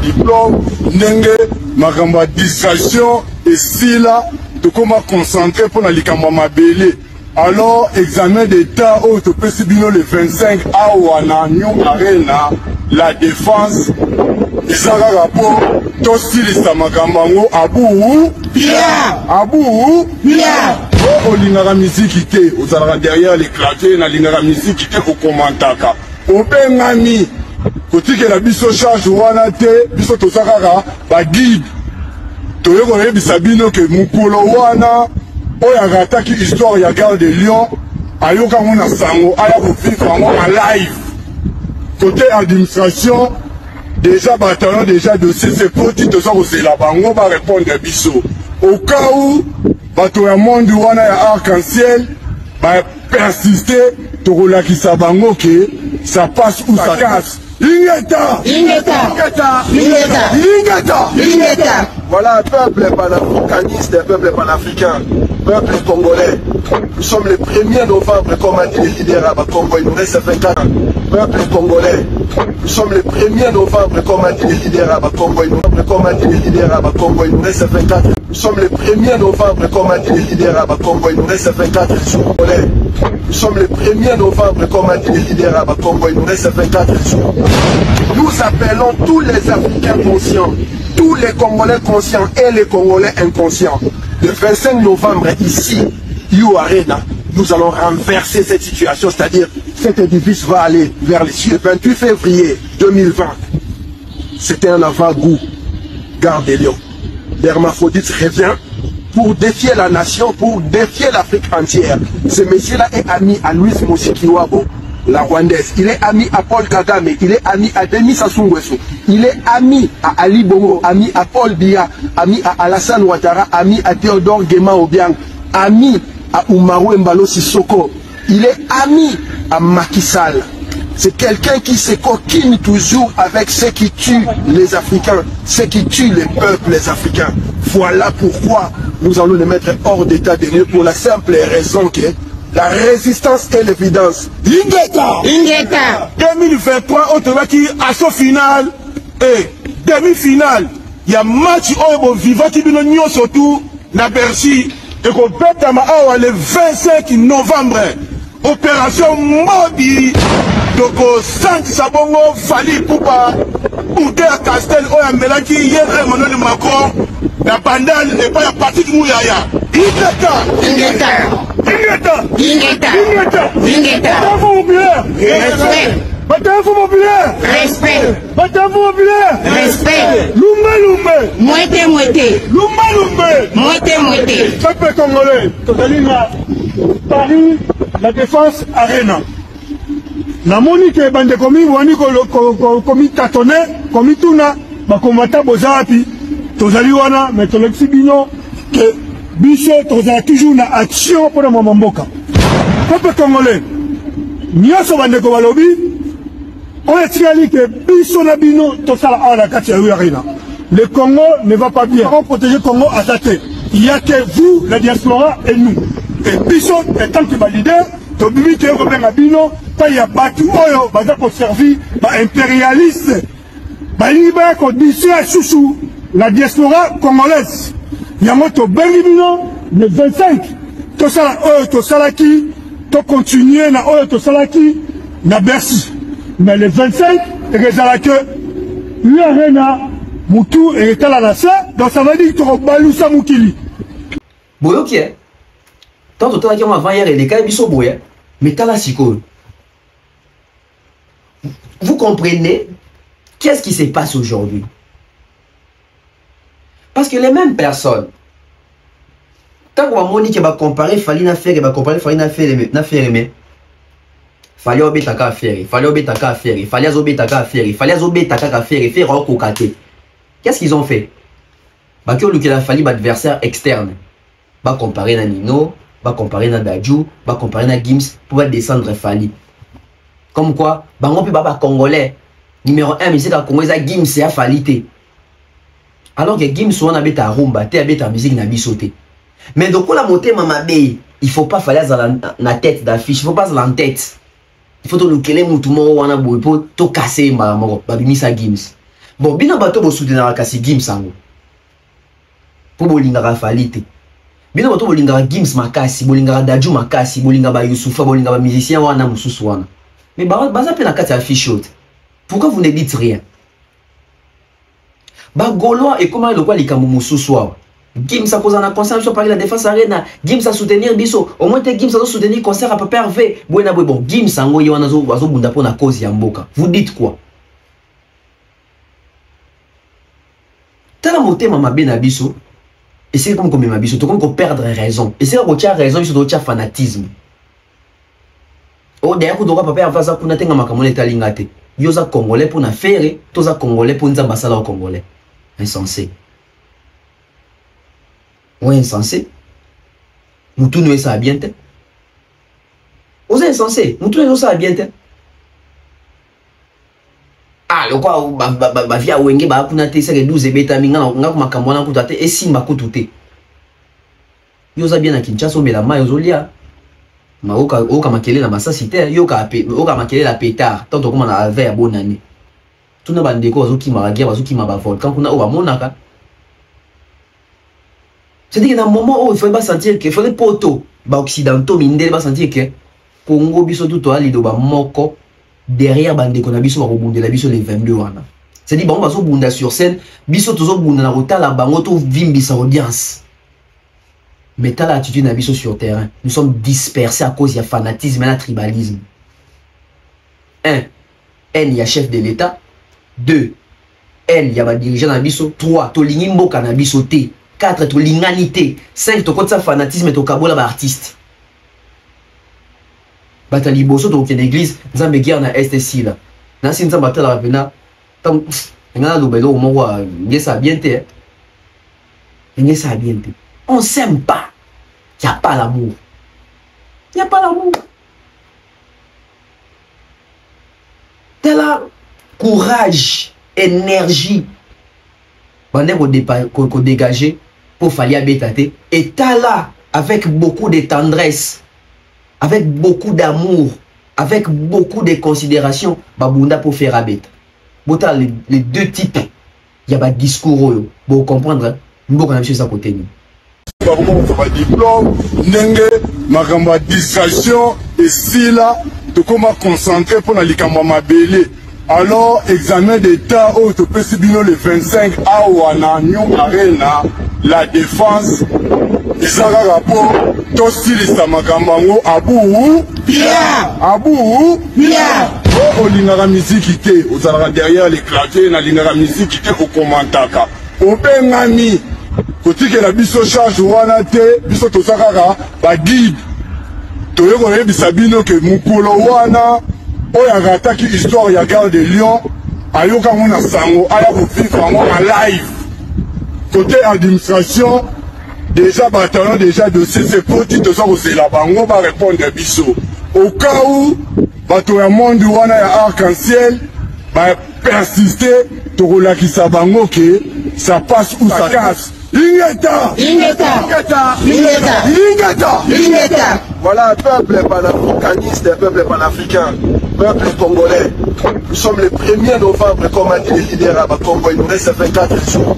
Diplôme, nenge, makamba distraction et si là, tu commences concentrer pour la likamba mabele. Alors, examen d'état au Topesibino le 25 à Wananyon Arena, la défense, Isara rapport, Tosti Listamakambango, Abou, bien, Abou, bien. Oh, l'ingara musique qui était, aux alra derrière les claviers, na l'ingara musique qui était au Komantaka. Au Bengami, côté que la biso charge Wanate, biso Tosakara, ba guide. Toyo Koye Bisabino que Mukolo Wana, oya attaque histoire ya Gare de Lyon ayoka mona sango aya ko vivre en live côté administration déjà bataillon déjà dossier c'est petit to ça c'est la bango va répondre biso au cas où bato ya monde wana ya arc-en-ciel va persister to relakisa bango que ça passe ou ça casse. Ingeta, Ingeta, Ingeta, Ingeta, Ingeta. Voilà un peuple panafricaniste, un peuple panafricain, peuple congolais. Nous sommes les 1er novembre, comme a dit le leader à Congo, il nous reste 24 ans. Peuple congolais. Nous sommes les 1er novembre, comme a dit le leader à Congo, il nous reste 24 ans. Nous sommes les 1er novembre, comme a dit le leader à Congo, il nous reste 24 jours. Nous sommes les 1er novembre, comme a dit le leader à Congo, il nous reste 24 jours. Nous appelons tous les Africains conscients, tous les Congolais conscients et les Congolais inconscients. Le 25 novembre, ici, You Arena, nous allons renverser cette situation, c'est-à-dire cette édifice va aller vers les cieux. Le 28 février 2020, c'était un avant-goût. Gare de Lyon. L'hermaphrodite revient pour défier la nation, pour défier l'Afrique entière. Ce monsieur-là est ami à Louis Moshikiwabo, la Rwandaise. Il est ami à Paul Kagame, il est ami à Denis Sassou Nguesso, il est ami à Ali Bongo, ami à Paul Biya, ami à Alassane Ouattara, ami à Théodore Guéma Obiang, ami à Umaru Mbalo Sissoko, il est ami à Macky Sall. C'est quelqu'un qui se coquine toujours avec ceux qui tuent les Africains, ceux qui tuent les peuples africains. Voilà pourquoi nous allons les mettre hors d'état de lieu pour la simple raison que la résistance est l'évidence. Ingeta, Ingeta. 2023, Otobaki, assaut final et demi-finale. Il y a match au vivant qui vient nous surtout na Bercy et qu'on pète le 25 novembre. Opération Modi. Donc, 5 Sabongo, Fali Poupa, Ouder Castel, Oyamelaki, hier, Emmanuel Macron, la bandane n'est pas la partie de Mouyaya. Ingeta, Ingeta, Ingeta, Ingeta, Ingeta, Ingeta. Bataille populaire, Respect. Bataille populaire, Respect. Bataille populaire, Respect. Lumbe, Moité, moité. Lumbe, Moité, moité. Peuple congolais, Totalina, Paris, la défense Arena. Na monique bande komi wani komi tatone komi tuna ba komata bozapi tozali wana mais tolexi bino que biso tozala toujours na action pour mama mboka peuple congolais nyonso bandeko balobi oyo etikali ke biso na bino tosala awa na kati ya arena. Le Congo ne va pas bien. Pour protéger le Congo à dater. Il n'y a que vous, la diaspora, et nous. Et biso étant que leader, to bibi ke ko benga bino pa ya batu oyo baza ko servi ba impérialiste ba liba ko disi susu la diaspora congolaise. Yango to bengi bino le 25 to sala oyo to salaki to continuer na oyo to salaki na Bercy. Mais le 25 ezala que l'arena mutu et la nation donc ça veut dire que to balusa mukili. Boyoki tant que tu as avant hier et les cas biso boya mais tala siko. Vous comprenez qu'est-ce qui se passe aujourd'hui? Parce que les mêmes personnes tant qu'on moni qui va comparer fallait na faire et va comparer fallait na faire mais fallait obeta ka faire fallait obeta ka faire fallait obeta ka faire fallait obeta ka faire faire kokate. Qu'est-ce qu'ils ont fait? Bah que le fallait adversaire externe va comparer na Nino, va comparer na Dadju, va comparer na Gims pour descendre Fali. Comme quoi, bah on peut pas congolais numéro 1 mais c'est la congolais Gims c'est à Falité. Alors que Gims on habite à rumba, tu habites à musique na bisoté. Mais donc la montée mama bay, il faut pas faire la tête d'affiche, il faut pas en tête. Il faut tout le monde tout le monde wana boy pour tout casser ma babimi sa Gims. Bon bino bato bo soutenir kasi Gims sango. Pour bolinga Falité. Bino bato bolinga Gims makasi, bolinga Dadju makasi, bolinga ba Youssoufa, bolinga ba musicien wana mususu wana. Mais baza pe na kati affiche haute. Pourquoi vous ne dites rien? Ba Gaulois et comment le quoi likambo mususu wa. Gims a causé un concert sur Paris la Défense Arena. Gims a soutenir biso. Au moins Gims a soutenir concert à Papa Hervé. Bon Gims sango yona zo bunda pour na cause ya mboka. Vous dites quoi? Tala moté mama bena biso. Et c'est comme ma biso, tout comme perdre raison. Et c'est là que tu as raison, il faut fanatisme. Oh d'ailleurs, quand papa va ça pour n'atteindre ma camone talingate. Yosa congolais pour na faire, toza congolais pour nous ambassadeur au congolais. Insensé. Ouais insensé. Nous tout nous ça bien te. Vous êtes insensé. Nous tout nous ça bien te. Ah le quoi ba via wenge ba kuna te sere 12 beta minga nga ko makambo na kutate e simba kutute. Yoza bien na Kinshasa omela ma yozolia. Ma oka makele na masasi te oka makele la pétard tant comme na ave bonane. Tuna bandeko azoki maragia bazoki ma ba volcan kuna o ba monaka. C'est-à-dire que dans un moment où il faut pas sentir que il faut les potos ba occidentaux mindel ba sentir que Congo biso tout to lido ba moko derrière bande qu'on a biso ba robunda la biso les 22 wana. C'est-à-dire bon baso bunda sur scène biso tozo bunda na rotala bango to vimbisa audience. Mais t'as l'attitude na biso sur terrain. Nous sommes dispersés à cause du fanatisme et du tribalisme. 1. Il y a chef de l'État. 2. Il y a dirigeant na biso. 3. To lingi mboka na biso te. 4. To linganité. 5. To kotsa fanatisme et to kabola ba artiste. Batali boso to kene église nzambe guerre na STC là. Na si nzamba tala pena tam ngana lo belo mo wa ngesa bien te. Ngesa bien te. On s'aime pas. Il n'y a pas l'amour. Il n'y a pas l'amour. T'as là courage, énergie. Qu'on dégager pour faire abétater. Et t'as là avec beaucoup de tendresse, avec beaucoup d'amour, avec beaucoup de considération, babunda pour faire abéta. Bon, t'as les deux types. Il y a pas de discours. Vous comprendre. Nous allons faire ça côté nous. Diplôme, nenge, makamba distraction, et si là, tu commences à concentrer pour la mabele. Alors, examen d'état, oh, tu peux subir le 25 à Ouana, New Arena, la défense, Isara rapport, tout style, ça makambango, Abou, bien, Abou, bien. Oh, l'ingara musique qui était, vous allez derrière les claviers, na l'ingara musique qui était au commentaka. Au Bengami. Côté que la biso charge wana te biso tosakaka ba guide toyo ko yebisa bino ke mukolo wana oya ataki histoire ya Gare de Lyon ayoka mona sango aya ko vivre en live côté administration déjà bataillon déjà dossier c'est petit toza kozela bango ba répondre biso au cas où bato ya monde wana ya arc-en-ciel ba persister tokolakisa bango que ça passe ou ça casse. Ingeta. Voilà un peuple panafricaniste, un peuple panafricain, peuple congolais. Nous sommes le 1er novembre, comme a dit le leader à Congo, il nous reste 24 jours.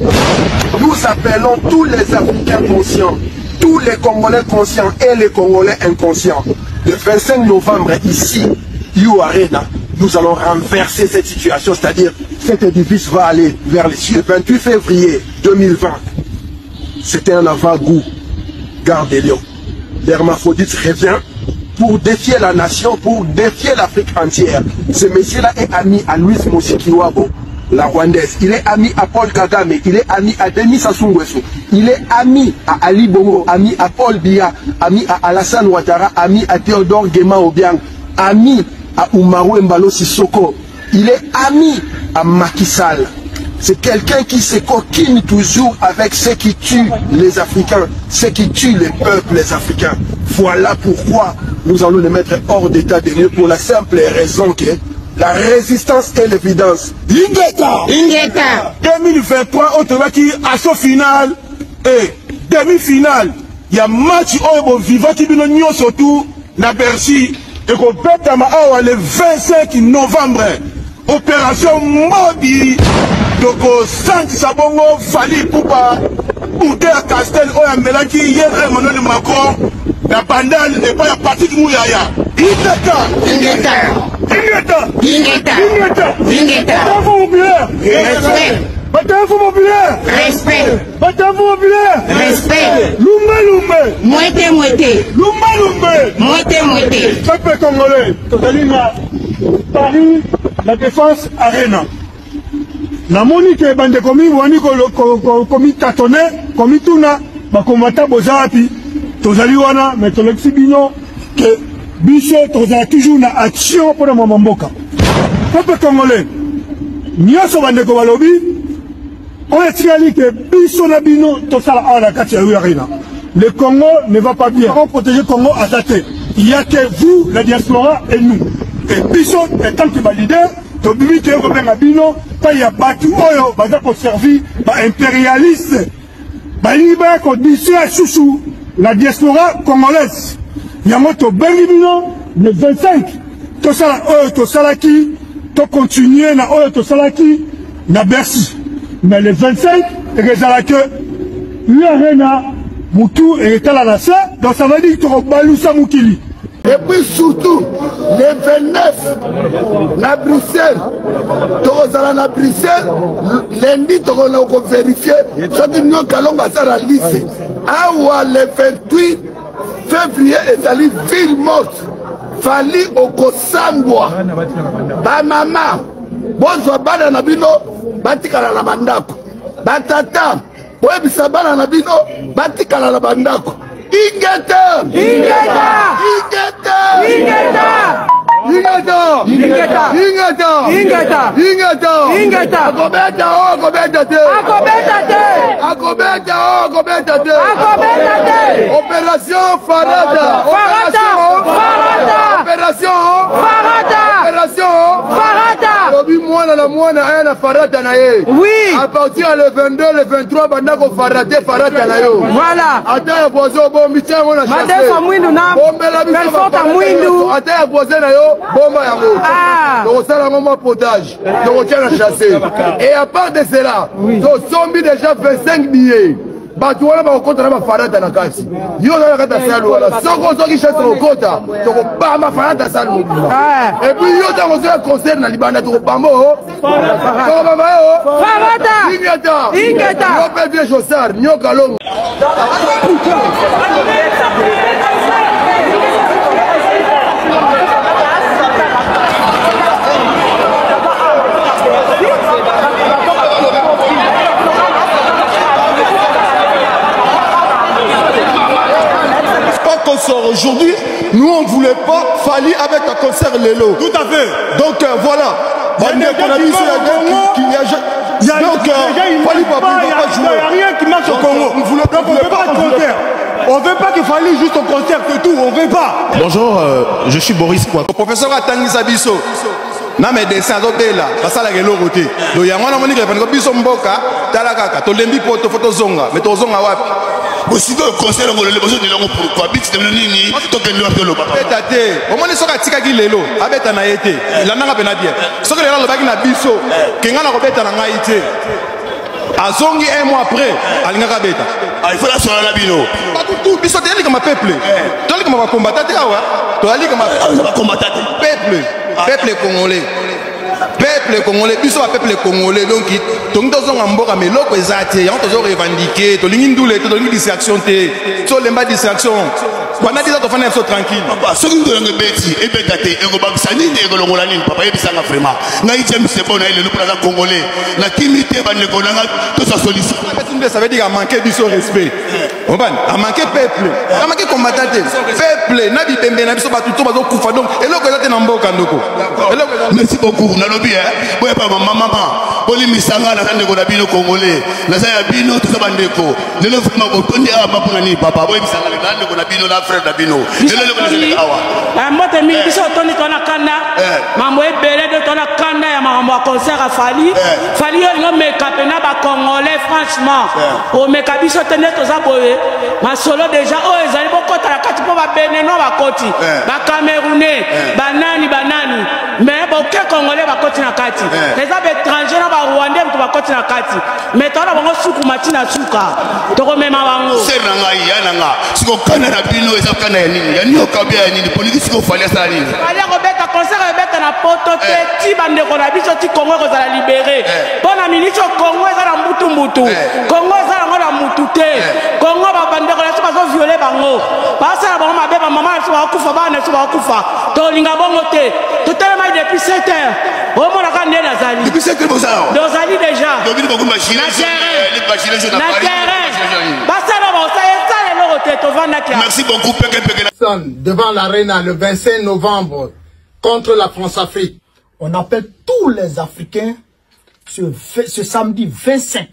Nous appelons tous les Africains conscients, tous les Congolais conscients et les Congolais inconscients. Le 25 novembre, ici, You Arena, nous allons renverser cette situation, c'est-à-dire cet édifice va aller vers les cieux. Le 28 février 2020, c'était un avant-goût. Gare des Lions. L'hermaphrodite revient pour défier la nation, pour défier l'Afrique entière. Ce monsieur-là est ami à Louis Moshikiwabo, la Rwandaise. Il est ami à Paul Kagame, il est ami à Denis Sassou Nguesso. Il est ami à Ali Bongo, ami à Paul Biya, ami à Alassane Ouattara, ami à Théodore Guéma Obiang, ami à Umaru Mbalo Sissoko. Il est ami à Macky Sall. C'est quelqu'un qui se coquine toujours avec ceux qui tuent les Africains, ceux qui tuent les peuples africains. Voilà pourquoi nous allons les mettre hors d'état de nuire pour la simple raison que la résistance est l'évidence. Ingeta 2023, Otomaki, assaut final et demi-finale. Il y a match au vivant qui vient surtout na Bercy et qu'on pète le 25 novembre. Opération Modi. Donc, Santi Sabongo, Fali Poupa, Ouder Castel, Oya Melaki, hier Emmanuel Macron, la bandale n'est pas la partie de Mouyaya. Ingeta. Bataille populaire. Respect. Bataille populaire. Respect. Bataille populaire. Respect. Lumbe. Moite. Lumbe. Moite. Peuple congolais, Totalina, Paris, la défense Arena. Na moni ke bande komi wani komi tatone komi tuna bakomata bozapi tozali wana mais tolexi bino que biso tozala toujours na action pour mama mboka peuple congolais nyoso bande ko balobi on etikali que biso na bino tosala ala kati ya Arena. Le Congo ne va pas bien. On protéger le Congo à dater. Il y a que vous, la diaspora et nous. Et biso étant que leader tobimi te ko benga bino pa ya batu oyo baza ko servi ba impérialiste ba liba ko disia chouchou la diaspora congolaise yango to bengi bino le 25 to sala oyo to salaki to continuer na oyo to salaki na Bercy mais le 25 ezala que Arena mutu et la nation donc ça veut dire to balusa mukili. Et puis surtout, les 29, à Bruxelles, à Bruxelles, lundi, on a vérifié, ça dit nous allons passer à la liste. Ah ouais, le 28 février, c'est allé ville morte. Fali au Kosambwa. Ba maman, bonjour, bana nabino, batikala la bandako. Batata, ouais, bisabana nabino, batikala la bandako. Ingeta! Opération Farada! Opération Farada! Oui! À partir le 22, le 23, bandako Farada na yo. Voilà! Attends, bozo bon mitia on a chassé. Madame Mwindu na. Belfort Mwindu. Attends, bozo na yo, bomba yango. Donc ça la moment potage. Donc on tient à chasser. Et à part de cela, donc sombi déjà 25 billets. Batu wana ba kota na farata na kasi. Yo na kata salu wala. Soko soki chasse au kota. Donc ba ma farata salu. Et puis yo ta ko concert na libanda to bambo. Farata. Ingeta. Yo pe vieux chaussard, nyo kalongo. Aujourd'hui, nous on ne voulait pas Fali avec un concert Lelo. Tout à fait. Donc voilà, Il n'y a rien qui marche au Congo. Donc on ne veut pas de concert. On ne veut pas qu'il faille juste au concert, c'est tout. On ne veut pas. Bonjour, je suis Boris Kwa. Le professeur Atangi Sabiso. Na me dessin azobela basala ke lokote do yango na monike paniko biso mboka tala kaka to lembi poto photo zonga mais to zonga wapi bosiko concert ngolo le bozo nilongo pourquoi bit de nini to ke lo lo papa petate omoni soka tika ki lelo abeta na yete lananga pena bien soka lelo lobaki na biso kenga na kobeta na ngai te azongi un mois après alingaka beta il faut la soirée la bino tout biso te comme peuple to comme ba combattant awa to ali comme combattant peuple congolais biso ba peuple congolais donc tongi tozonga mboka meloko ezate yango tozo revendiquer tolingi ndule tolingi distraction te so lemba distraction wana disa to fana so tranquille papa soki ndolanga beti ebetate ego babisa nini ego longola nini papa yebisanga vraiment ngai James Sebo na ile le pour congolais na kimité bande konanga to sa solution ça veut dire à manquer biso respect on va à manquer peuple à manquer combattant peuple na bibembe na biso batu to bazo kufa donc eloko ezate na mboka ndoko merci beaucoup na lobi boya pa maman boli misanga na ndeko na bino congolais na sa ya bino to sa bandeko lelo vraiment botondi aba pona ni papa boya misanga na ndeko na bino na frère na bino lelo ko na awa mbote mi biso toni tona kanda mambo ebele de tona kanda ya mambo ya concert a fali yo ngo meka pena ba congolais franchement o meka biso tene to za boye ma solo déjà o ezali bokota la kati po ba beneno ba koti ba camerounais banani mais boke congolais ba koti na kati les ab étrangers na ba rwandais to ba koti na kati mais tona bango suku matina suka to ko mema bango ser na ngai ya nanga siko kana na bino eza kana ya nini ya nio kabia ya nini politique siko falia sa nini falia ko beta concert ko beta na poto te ti bande ko na biso ti Congo ko za libérer bona ministre Congo eza na mbutu Congo eza na mutu te Congo ba bande ko na so ba violer bango basa na bango mabeba mama so ba kufa bana so ba kufa to linga bongo te to tellement depuis 7 heures au mona kan ndena zali depuis 7 heures bosa dozali déjà donc beaucoup machine les machines sur la basa na ba sa yesa le rote to vanda kia merci beaucoup devant l'arena le 25 novembre contre la France-Afrique. On appelle tous les Africains ce samedi 25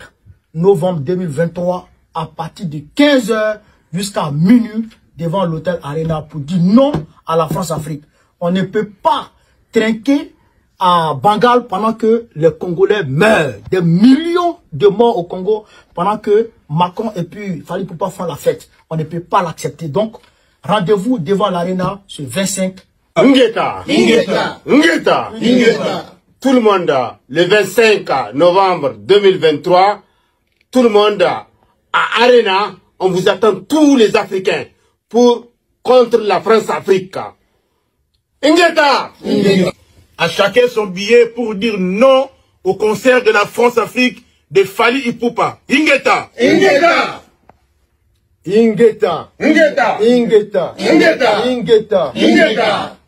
novembre 2023 à partir de 15h jusqu'à minuit devant l'hôtel Arena pour dire non à la France-Afrique. On ne peut pas trinquer à Bengale pendant que les Congolais meurent. Des millions de morts au Congo pendant que Macron et puis Fally Poupa font la fête. On ne peut pas l'accepter. Donc, rendez-vous devant l'Arena ce 25. Ngeta. Tout le monde, le 25 novembre 2023, tout le monde à Arena, on vous attend tous les Africains pour contre la France-Afrique. Ngeta. À chacun son billet pour dire non au concert de la France-Afrique de Fally Poupa. Ingeta.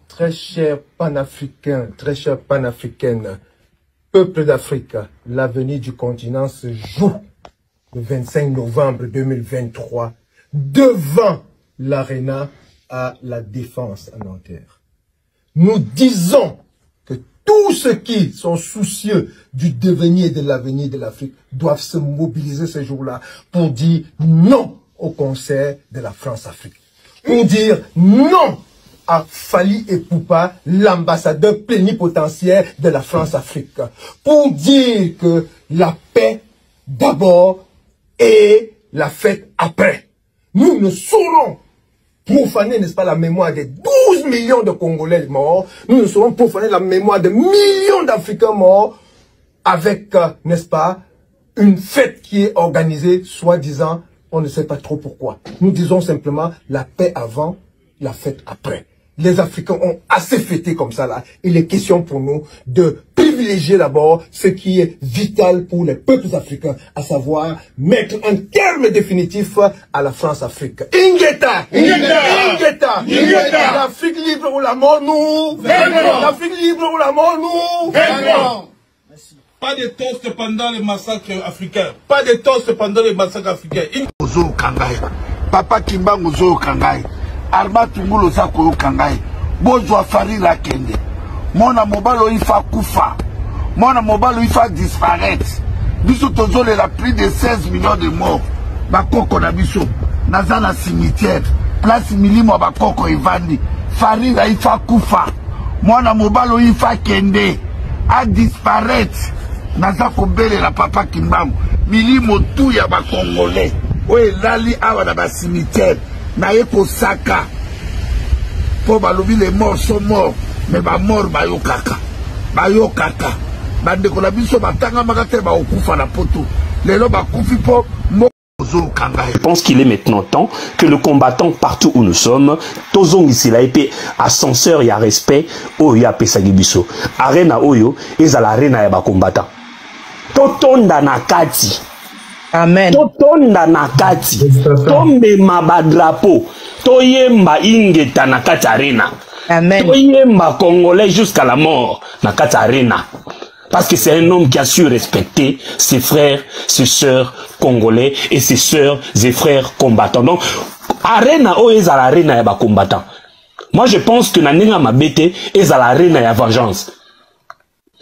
Très chers panafricains, très chères panafricaines, peuple d'Afrique, l'avenir du continent se joue le 25 novembre 2023 devant l'Arena à la Défense à Nanterre. Nous disons que tous ceux qui sont soucieux du devenir et de l'avenir de l'Afrique doivent se mobiliser ce jour-là pour dire non au concert de la France-Afrique. Pour dire non à Fally Poupa, l'ambassadeur plénipotentiaire de la France-Afrique. Pour dire que la paix d'abord et la fête après. Nous ne saurons profaner, n'est-ce pas, la mémoire des 12 millions de Congolais morts. Nous ne saurons profaner la mémoire de millions d'Africains morts avec, n'est-ce pas, une fête qui est organisée, soi-disant, on ne sait pas trop pourquoi. Nous disons simplement la paix avant, la fête après. Les Africains ont assez fêté comme ça là. Il est question pour nous de privilégier d'abord ce qui est vital pour les peuples africains, à savoir mettre un terme définitif à la France-Afrique. Ingeta! L'Afrique libre ou la mort, nous! L'Afrique libre ou la mort, nous! Pas de toast pendant les massacres africains. Pas de toast pendant les massacres africains. Papa Kimbangu Zo Kangai. Arma Tungulo Zako Kangai. Bozwa Farira Kende. Mona Mobalo Ifa Kufa. mwana mobali il faut disparaître biso tozolela plus de 16 millions de morts bakoko na biso naza na cimetière place milimo bakoko evandi farira il faut kufa mwana mobali il faut kende a disparaître naza kobelela papa Kimbangu milimo tout ya bakongolais oyo elali awa na bacimetière naye kosaka po balobi les morts sont morts mais bamort bayokaka bandeko na biso batangamaka te bakokufa na poto lelo bakufi po Je pense qu'il est maintenant temps que le combattant partout où nous sommes, tozong ici la épée, ascenseur et à respect, oyo apesaki biso. Arena oyo, ezala arena ya ba combattant. Totonda na kati. Amen. Totonda na kati. Tomema ba drapeau. Toyemba ingeta na kati arena. Amen. Toyemba congolais jusqu'à la mort na kati arena. Parce que c'est un homme qui a su respecter ses frères, ses sœurs congolais et ses sœurs et frères combattants. Donc, arena o est à l'arena ya ba combattant. Moi, je pense que Naninga Mabete est à l'arena ya vengeance.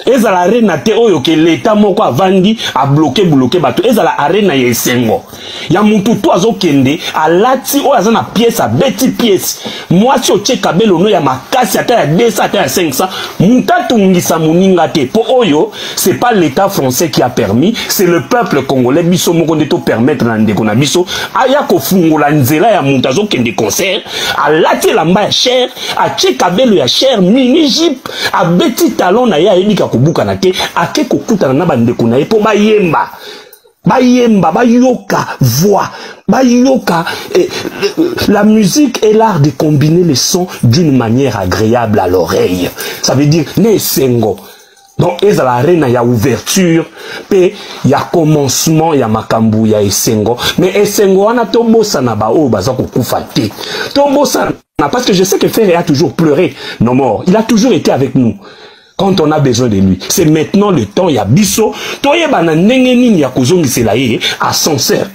Est à l'arena te oyo que l'État moko a vandi a bloqué bateau. Est à l'arena ya esengo. Ya mutu to azo kende a lati o azana pièce a beti pièce. Moi si o cheka belo no ya makasi ata ya 200 ata ya 500 mutatu ngisa muninga te. Po oyo c'est pas l'État français qui a permis, c'est le peuple congolais biso moko ndeto permettre na ndeko na biso aya ko fungola nzela ya mutu azo kende concert a lati lamba ya cher a cheka belo ya cher mini jeep a beti talon na ya ebika kubuka na te ake kokutana na bandeko na ye po bayemba bayoka voix bayoka la musique est l'art de combiner les sons d'une manière agréable à l'oreille. Ça veut dire ne sengo. Donc ezala arena ya ouverture pe ya commencement ya makambu ya esengo mais esengo wana tobosa na ba o baza kokufa te tobosa parce que je sais que Ferré a toujours pleuré nos morts, il a toujours été avec nous quand on a besoin de lui. C'est maintenant le temps ya biso toyeba na ndenge nini ya kozongisela ye ascenseur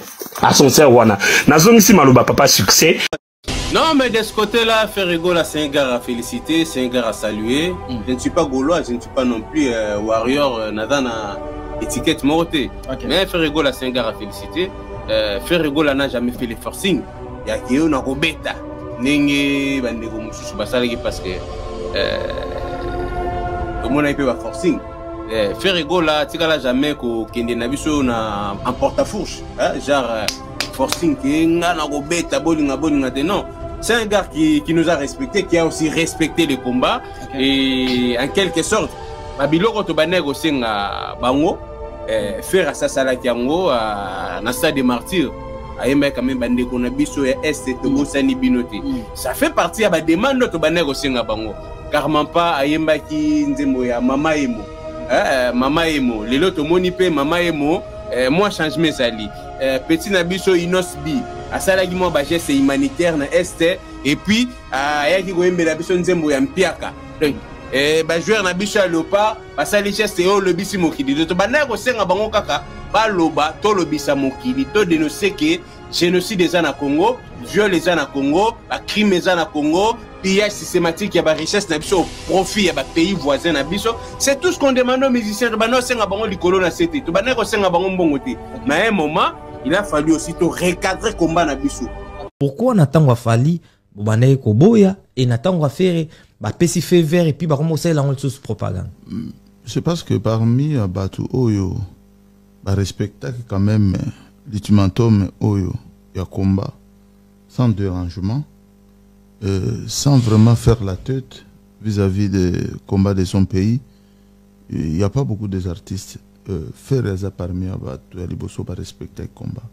wana nazongisi maloba papa succès. Non, mais de ce côté-là, Ferrigola, c'est un gars à féliciter, c'est un gars à saluer. Je ne suis pas gaulois, je ne suis pas non plus warrior, nadana étiquette mortée. Mais Ferrigola, c'est un gars à féliciter. Ferrigola n'a jamais fait les forcing. Il y a qui est un robeta. Nenge, bandego mususu basalaki parce que tout le monde a fait un forcing. Ferrigola, tika jamais ko kende na biso na en porte-à-fourche, genre forcing qui nga na robeta bolinga non. C'est un gars qui nous a respecté, qui a aussi respecté le combat. Et en quelque sorte, Babiloko to banego senga bango, faire ça salaki yango na stade des martyrs. Ayemba quand même bande ko na biso ya est to bosani binote. Ça fait partie ya ba demande to banego senga bango. Carrément pas ayemba ki nzembo ya mama emo. Mama emo, lelo to moni pe mama emo, moi changement sali. Petit nabiso inosbi asalaki mo ba geste humanitaire na este et puis ayaki ko yembela biso nzembo ya mpiaka donc ba joueur na biso alopa basali geste o lobisi mokili to bana ko senga bango kaka baloba to lobisa mokili to dénoncer que génocide eza na Congo, viol eza na Congo, ba crime eza na Congo, pillage systématique ya ba richesse na biso profit ya ba pays voisins na biso. C'est tout ce qu'on demande aux musiciens. Bana senga bango likolo na sete to bana ko senga bango mbongo te. Mais à un moment il a fallu aussi to recadrer combat na biso. Pourquoi Natango Fali bobanaye ko boya et Natango faire ba pesi fait vert et puis ba commencer la sous propagande. C'est parce que parmi Batu Oyo ba respecter quand même l'ultimatum Oyo ya combat sans dérangement, sans vraiment faire la tête vis-à-vis des combats de son pays. Il n'y a pas beaucoup d'artistes faire ça parmi Batu Aliboso ba respecter le combat.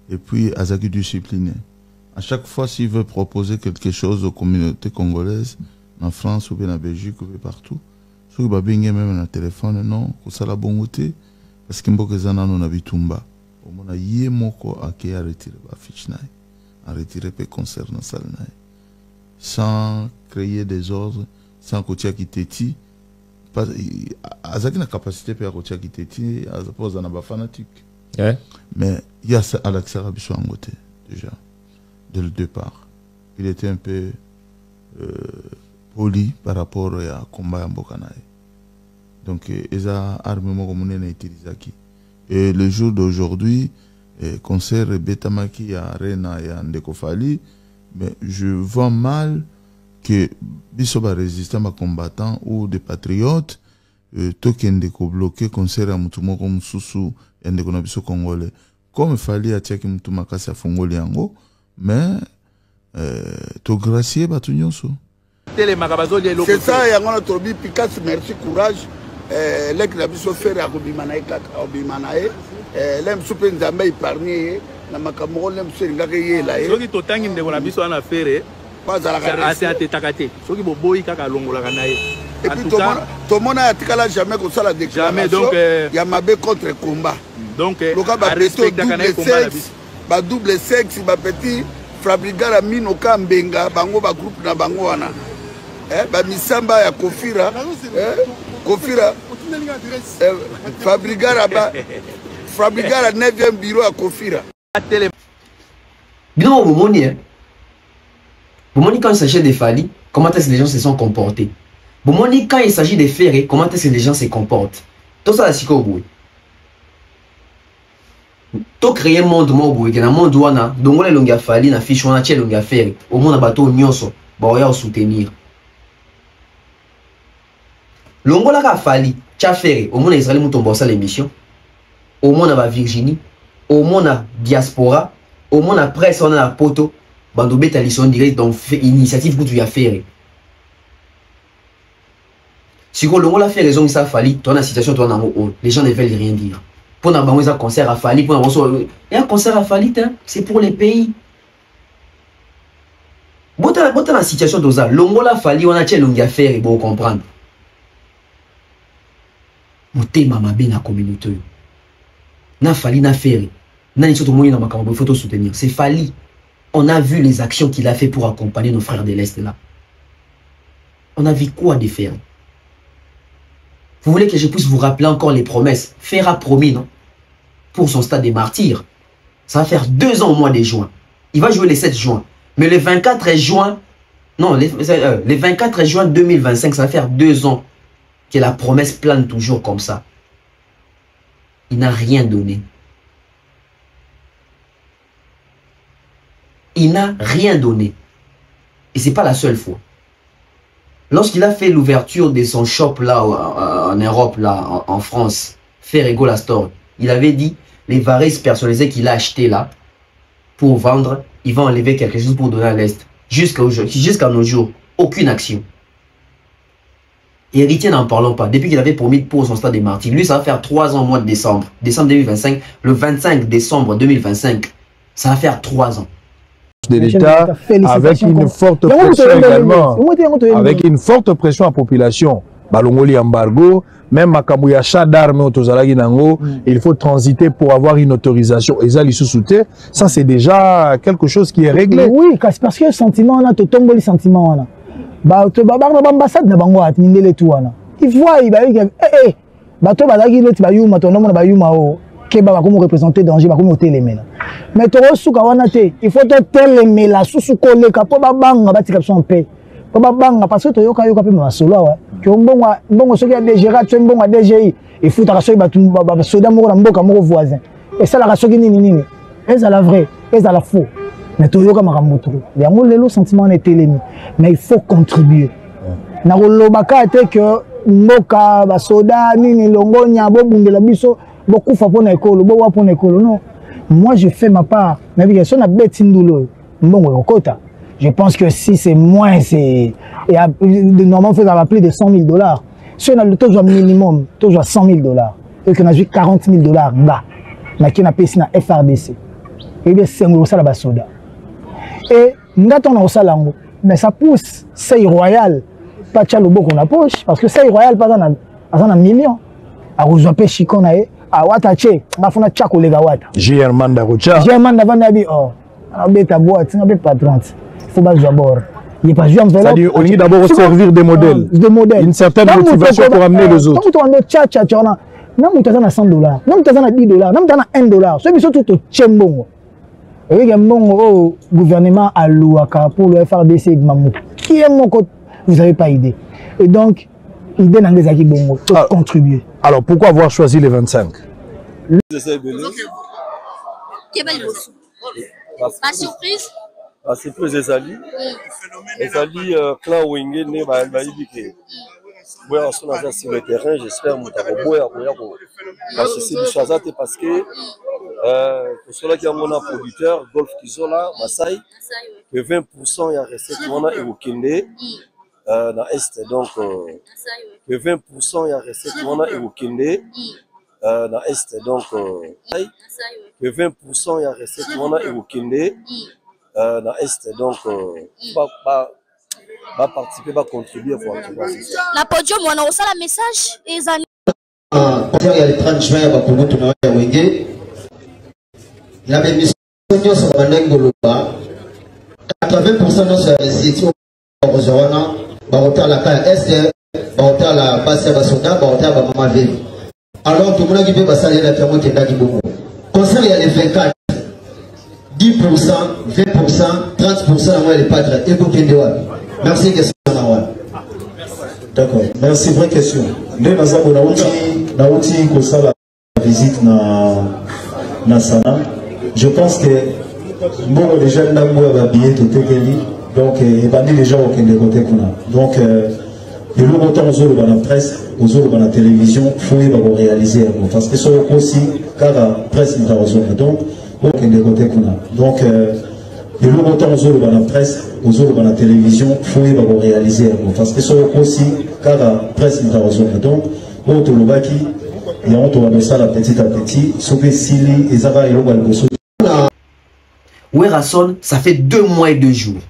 Et puis Azaki discipliné. À chaque fois s'il veut proposer quelque chose aux communautés congolaises, en France ou bien en Belgique ou bien partout, ceux qui babingé même dans téléphone non, que ça la bongoté parce que mboka zana no na bitumba. Au mona yé moko ake a retiré ba fiche naï, a retiré pe concert na salle naï. Sans créer des ordres, sans kotia ki teti. Azaki na capacité pe kotia ki teti, azapoza na ba fanatique. Ouais. Mais il y a Alex Arabiso Angote déjà dès le départ. Il était un peu poli par rapport à combat en Bokanaï. Donc, ils ont armement comme on utilisé. Et le jour d'aujourd'hui, concert Betamaki à Arena et à Ndekofali, mais je vois mal que Bissoba résistant à combattants ou des patriotes, token de bloquer concert à Moutouma comme Soussou et Ndekonabiso congolais. Comme il fallait à Tchaki Moutouma Kassi à Fongoli Ango, mais to gracier Batunyonso. C'est ça, il y a un autre Picasso, merci, courage. Les qui ont fait à Obimanae, l'aime souper Nzambe épargné, la Makamoro, l'aime se regarder là. Ceux qui t'ont de la biso en affaire, c'est à Tétakate. Ceux qui ont boy kaka longola kanae. Et puis tout le monde a tikala jamais comme ça la déclaration. Jamais donc il y a Mabé contre combat. Donc à respecter double sexe, ba petit Fabrigara mino kambenga bango ba groupe na bango wana. Ba misamba ya Kofira. Kofira Fabrigara 9e bureau à Kofira. Bien au moment quand il s'agit de Fali, comment est-ce que les gens se sont comportés? Quand il s'agit de Ferré, comment est-ce que les gens se comportent? Tout ça, c'est quoi? Tout créer un monde, un monde où on a donc les longues Fali, na fiche on a tchè longues Ferré. Au monde bateau nyonso, bah on y a soutenir. Longola ka Fali, tchè Ferré. Au monde Israël mouton ça l'émission. Au monde à Virginie, au monde à diaspora, au monde à presse on a la poto. Bando beta lison direct donc initiative pour tu y faire. Si on l'a fait raison ça Fali, toi la situation toi dans les gens ne veulent rien dire. Pour na bango un concert à Fali, pour un concert à Fali, c'est pour les pays. Bota la situation dans ça, longola Fali on a tché longue affaire pour comprendre. Motema mabe na communauté. Na Fali na faire. Na ni soto moyi na makambo il faut soutenir. C'est Fali. On a vu les actions qu'il a fait pour accompagner nos frères de l'Est là. On a vu quoi de faire? Vous voulez que je puisse vous rappeler encore les promesses? Fer a promis, non? Pour son stade des martyrs. Ça va faire 2 ans au mois de juin. Il va jouer le 7 juin. Mais le 24 juin, non, le 24 juin 2025, ça va faire 2 ans que la promesse plane toujours comme ça. Il n'a rien donné. Il n'a rien donné. Et c'est pas la seule fois. Lorsqu'il a fait l'ouverture de son shop là en Europe, là en France, Ferrego la Store, il avait dit les varices personnalisées qu'il a achetées là pour vendre, il va enlever quelque chose pour donner à l'Est. Jusqu'à nos jours, aucune action. Héritier n'en parlons pas. Depuis qu'il avait promis pour son stade des martyrs, lui ça va faire 3 ans au mois de décembre. Décembre 2025, le 25 décembre 2025, ça va faire 3 ans. De l'État avec une forte pression également, avec une forte pression à la population. Balongoli embargo, même makambo ya chat d'armes autozalagi nango, il faut transiter pour avoir une autorisation. Et ça, ça c'est déjà quelque chose qui est réglé. Oui, parce que le sentiment, on a tout tombé le sentiment. L'ambassade de Bango a terminé les tout. Il voit, il va dire, bateau balagi le tibayuma, ton nom bayuma o. Comme représenter danger comme au télémène mais to suka wana te il faut te télémé la susu koleka po babanga batika son paix po babanga parce que to yoka pe masolo wa ki mbongo soki ya DGRA tu mbongo DGI il faut ta soki batu ba soda moko na mboka moko voisin et ça la soki nini et ça la vrai et ça la faux mais to yoka makambo to yango lelo sentiment na télémé mais il faut contribuer na kolobaka te que mboka ba soda nini longonya bo bundela biso beaucoup pour l'école, beaucoup pour l'école. Non, moi je fais ma part. Navigation à Betindoulo, bon quota. Je pense que si c'est moins, c'est normalement fait avoir plus de $100,000. Si on a le taux minimum, toujours $100,000, et qu'on a vu $40,000 bas, mais qui n'a pas ici na FRDC. Et bien c'est un ça la basoda. Et nous avons ça là, mais ça pousse c'est royal, pas tchalo beaucoup na poche, parce que c'est royal pas dans un million. A rejoindre Chikonae. Awatache, ngafuna chako lega wata. German Dagocha. German Davana bi oh. Abeta boîte, ngabe patron. Faut pas d'abord. Il est pas joué en vélo. C'est-à-dire on dit d'abord servir des modèles. Des modèles. Une certaine motivation pour amener les autres. Quand on a tcha on a non mutazana $100, non mutazana $10, non mutazana $1. Ce biso tout chembongo. Et il y a mon gouvernement à l'ouaka pour le FRDC mamou. Qui est mon côté, vous avez pas idée. Et donc idée n'angezaki bongo contribuer. Alors pourquoi avoir choisi les 25? La surprise. La surprise ezali clan wenge ne bayibi ke boya so naza sur le terrain, j'espère mutako boya basisi biso aza te parce que tosolaki yango na producteur Golf Kizola Masai que 20% ya recette wana ekokende na est, donc que 20% ya recette wana ekokende na est, donc que 20% ya recette wana ekokende na est, donc va participer, va contribuer pour la podium on a aussi la message et ça il y a le 30 juin va pour nous tourner à Wenge la même mission sur Manengo 80% de ce récit au Rosorana va retourner à la est, va retourner à la base de Soda, va retourner à Maman Vive. Alors tout le monde qui peut passer la terre qui est là qui beaucoup. Concert il y a les 24 10%, 20%, 30% à les padres et pour qu'il merci question. D'accord, merci, vraie question. Nous avons la visite na Sana. Je pense que bon les jeunes là moi habillé tout est donc et bandi les gens qui ne côté qu'on a. Donc et le autant aux autres dans la presse, aux autres dans la télévision, faut y réaliser parce que c'est aussi car la presse n'est pas aux autres donc aucun des côtés qu'on a. Donc et le autant aux autres dans la presse, aux autres dans la télévision, faut y réaliser parce que c'est aussi car la presse n'est pas aux autres donc autre le baki il y a on ça la petit à petit sauf que Sili et Zara et le Werason, ça fait 2 mois et 2 jours.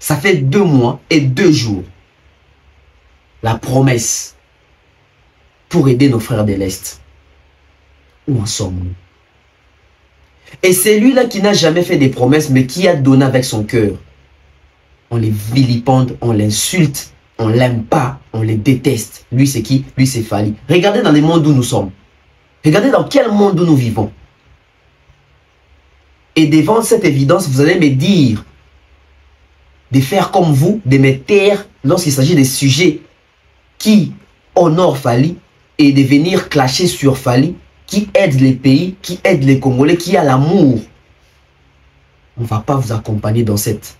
Ça fait 2 mois et 2 jours. La promesse pour aider nos frères de l'Est. Où en sommes-nous? Et c'est lui-là qui n'a jamais fait des promesses, mais qui a donné avec son cœur. On les vilipende, on l'insulte, on l'aime pas, on les déteste. Lui, c'est qui? Lui, c'est Fally. Regardez dans le monde où nous sommes. Regardez dans quel monde où nous vivons. Et devant cette évidence, vous allez me dire de faire comme vous, de me taire lorsqu'il s'agit des sujets qui honorent Fally et de venir clasher sur Fally, qui aide les pays, qui aide les Congolais, qui a l'amour. On ne va pas vous accompagner dans cette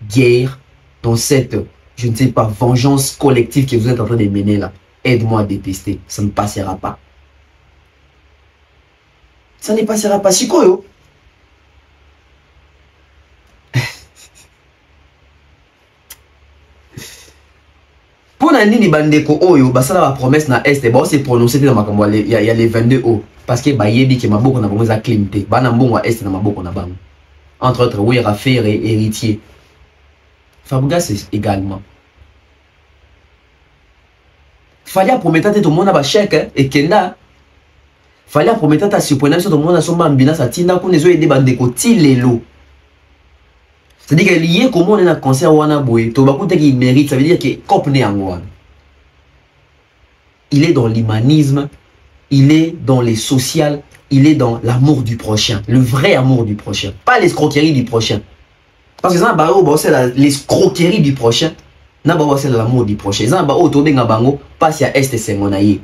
guerre, dans cette, je ne sais pas, vengeance collective que vous êtes en train de mener là. Aide-moi à détester, ça ne passera pas. Ça ne passera pas. Sikoyo. Pour nani ni bandeko oyo basala ba promesse na est ba se prononcer dans makambo il y a les 22 o parce que ba yebi ke maboko na bango za climté bana mbongo est na maboko na bango entre autres oui Raphaël et héritier Fabregas également Fally promettre tout le monde ba chèque et kenda Fally promettre ta surprenant tout le monde somba mbina sa tinda ko nezo aider bandeko ti lelo. C'est-à-dire que lié comment on est dans le concert wana boy, to bakute qui mérite, ça veut dire que cop né en il est dans l'humanisme, il est dans les social, il est dans l'amour du prochain, le vrai amour du prochain, pas l'escroquerie du prochain. Parce que ça c'est l'escroquerie du prochain, na ba c'est l'amour du prochain. Ça ba o to benga bango, pas si à est sengonaye.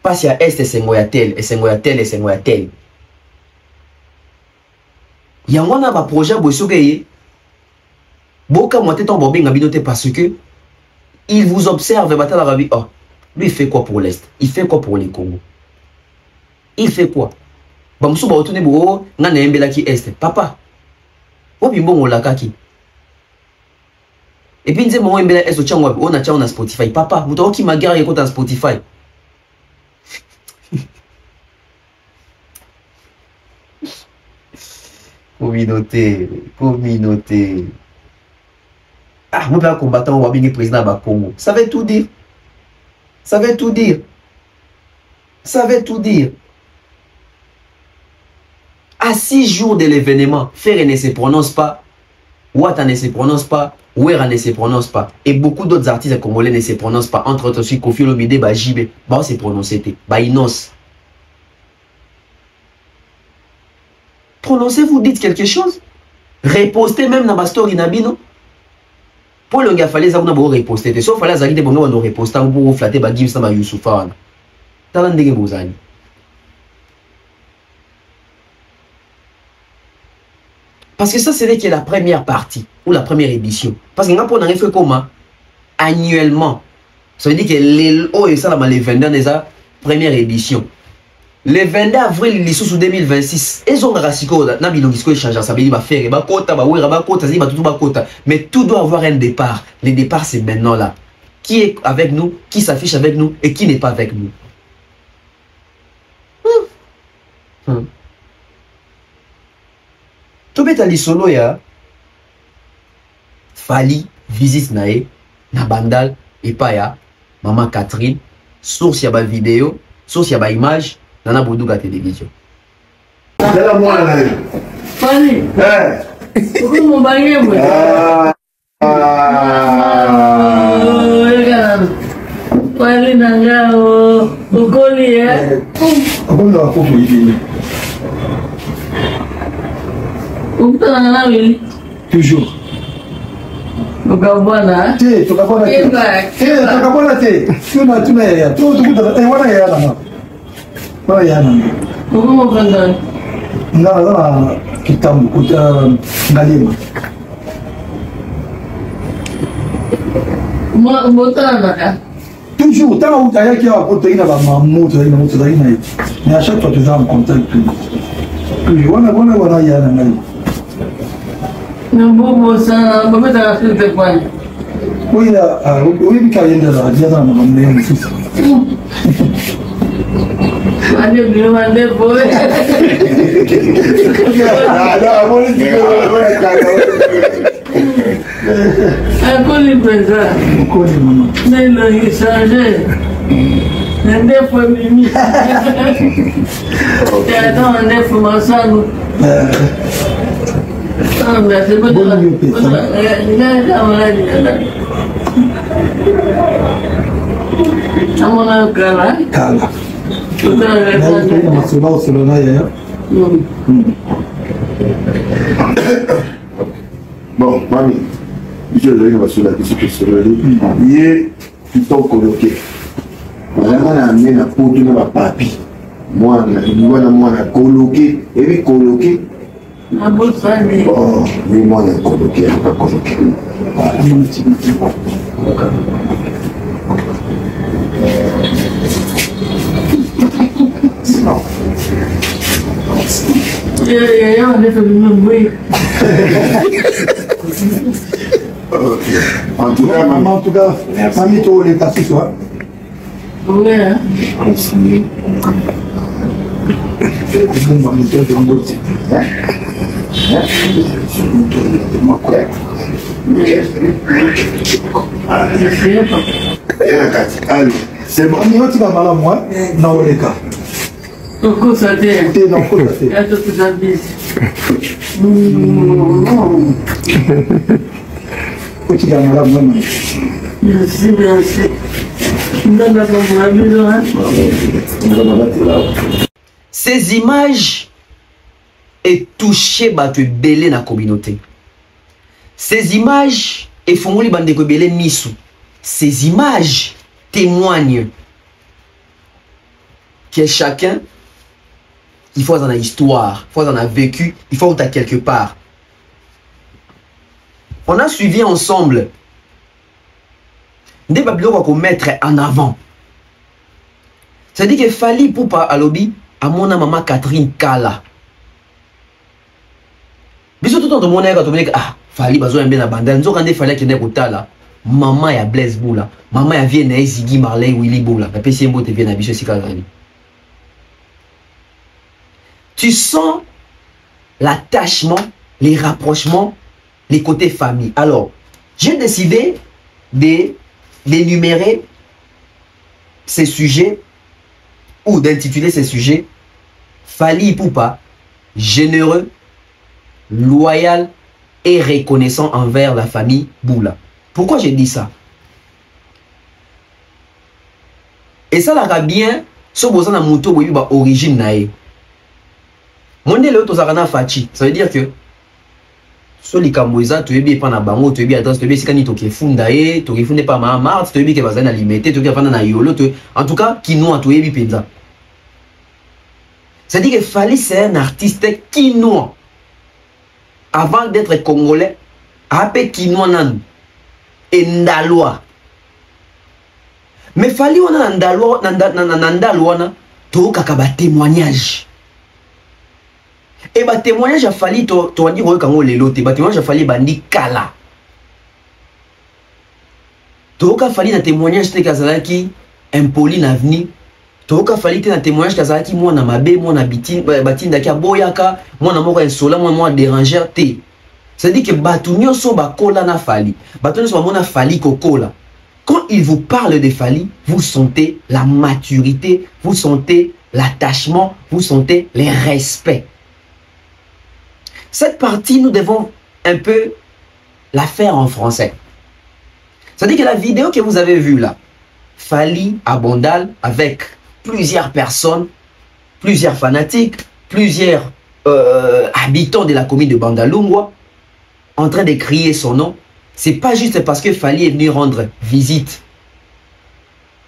Pas si à est sengoya tel et sengoya tel et sengoya tel. Il y a un projet qui parce que il vous observe oh, lui il fait quoi pour l'Est? Il fait quoi pour les Congo? Il fait quoi? Papa, et puis on a Spotify. Papa, vous qui m'a garé contre Spotify. Communauté. Ah, vous pouvez combattre au Wabini président de Congo. Ça veut tout dire. Ça veut tout dire. Ça veut tout dire. À 6 jours de l'événement, Ferre ne se prononce pas, Ouattara ne se prononce pas, Ouera ne se prononce pas. Et beaucoup d'autres artistes congolais ne se prononcent pas. Entre autres aussi, Kofi Olomide, Jibé, on se prononce. Inos. Prononcez, vous dites quelque chose. Repostez même dans ma story Nabino. Pour le gars, il fallait reposter. Sauf qu'il fallait reposter pour flatter Bagim Sama Youssoufa. T'as l'un bozani. Parce que ça, c'est la première partie ou la première édition. Parce que on a fait comment annuellement. Ça veut dire que les 22 des première édition. Le 22 avril, ils sont sous 2026. Ils ont mais tout doit avoir un départ. Le départ, c'est maintenant là. Qui est avec nous, qui s'affiche avec nous et qui n'est pas avec nous. Tout est à solo ya. Fali, visite nae, na bandal, et pas ya. Maman Catherine, source ya ba vidéo, source ya ba image. Nana Boudouga télévision. C'est la moi là. Fali. Pourquoi mon bagage moi? Fali nanga o okoli eh. Abonda ko ko yini. Ukutana na wili. Toujours. Tukabwana. Tukabwana te. Tuna ya. Tukuta wana ya na. Wana ya na. Uko kanda. Ngala kitambo kuta ngalima. Motana ka. Toujours, tant où tu as qui a apporté la maman, tu as une autre ligne. Mais à chaque fois, tu es en contact. Toujours, on a y a la main. Non, bon, ça, on va mettre la fille de quoi? Oui, là, oui, il y a une de la diade, on va me dire. Allez, bien, allez, boy. Un colis présent. Mais il changeait. Un défaut mimi. Tu attends un défaut ensemble. Ah, mais c'est bon. Kala. Bon, mamie, je vais sur la question. Hier, tu t'es coloqué. Vraiment, on a amené la peau de ma papi. Moi, on a coloqué. Et puis, coloqué. Oh, oui, moi, on a coloqué. On a coloqué. Non. On est fait le même bruit. En tout cas, maman, en tout cas, famille, tu les tasses, toi. Oui, hein. C'est bon, tu vas mal à moi, non, les gars. Pourquoi ça t'est? T'es dans quoi ça t'est? Est-ce que ça dit? Tu vas mal à moi. Merci, merci. Ces images est touché batu belé na communauté. Ces images et fongoli bande ko belé misu. Ces images témoignent que chacun il faut en a histoire, il faut en a vécu, il faut être quelque part. On a suivi ensemble des babiloko qu'on mettre en avant. C'est-à-dire que Fali Poupa Alobi à mon maman Catherine Kala. Biso tout le monde a dit ah Fali bazo bien la bande. Nous quand Fali qui n'est pas là. Maman ya Blaise Boula, maman ya vient na Ziggy Marley Willy Boula. La PC Mbo te vient na biso Sikazali. Tu sens l'attachement, les rapprochements, les côtés famille. Alors, j'ai décidé d'énumérer ces sujets ou d'intituler ces sujets Fali Poupa, généreux, loyal et reconnaissant envers la famille Boula. Pourquoi j'ai dit ça? Et ça l'a bien, ce besoin de moto origine nae. Monde le tozarana fachi, ça veut dire que so likamboza to yebi pa na bango to yebi adresse to yebi sikani to ke funda e to ke funde pa ma mart to yebi ke bazana limité to ke fanda na yolo to en tout cas kinois to yebi penza. Ça dit que Fally c'est un artiste kinois avant d'être congolais appelé kinois nan et ndalois. Mais Fally on a ndalois na to kakaba témoignage. Et bah témoignage a fallu to dire kango lelo te bah témoignage a fallu bandi kala. To ka fallu na témoignage te kazalaki impoli na vini. To ka fallu te na témoignage kazalaki moi na mabe moi na batinda ki boyaka moi na moko insola moi déranger te. Ça dit que batu nyonso ba kola na Fally. Batu nyonso ba mona Fally kokola. Quand il vous parle de Fally, vous sentez la maturité, vous sentez l'attachement, vous sentez les respects. Cette partie, nous devons un peu la faire en français. C'est-à-dire que la vidéo que vous avez vue là, Fally à Bandal avec plusieurs personnes, plusieurs fanatiques, plusieurs habitants de la commune de Bandalungwa en train de crier son nom, c'est pas juste parce que Fally est venu rendre visite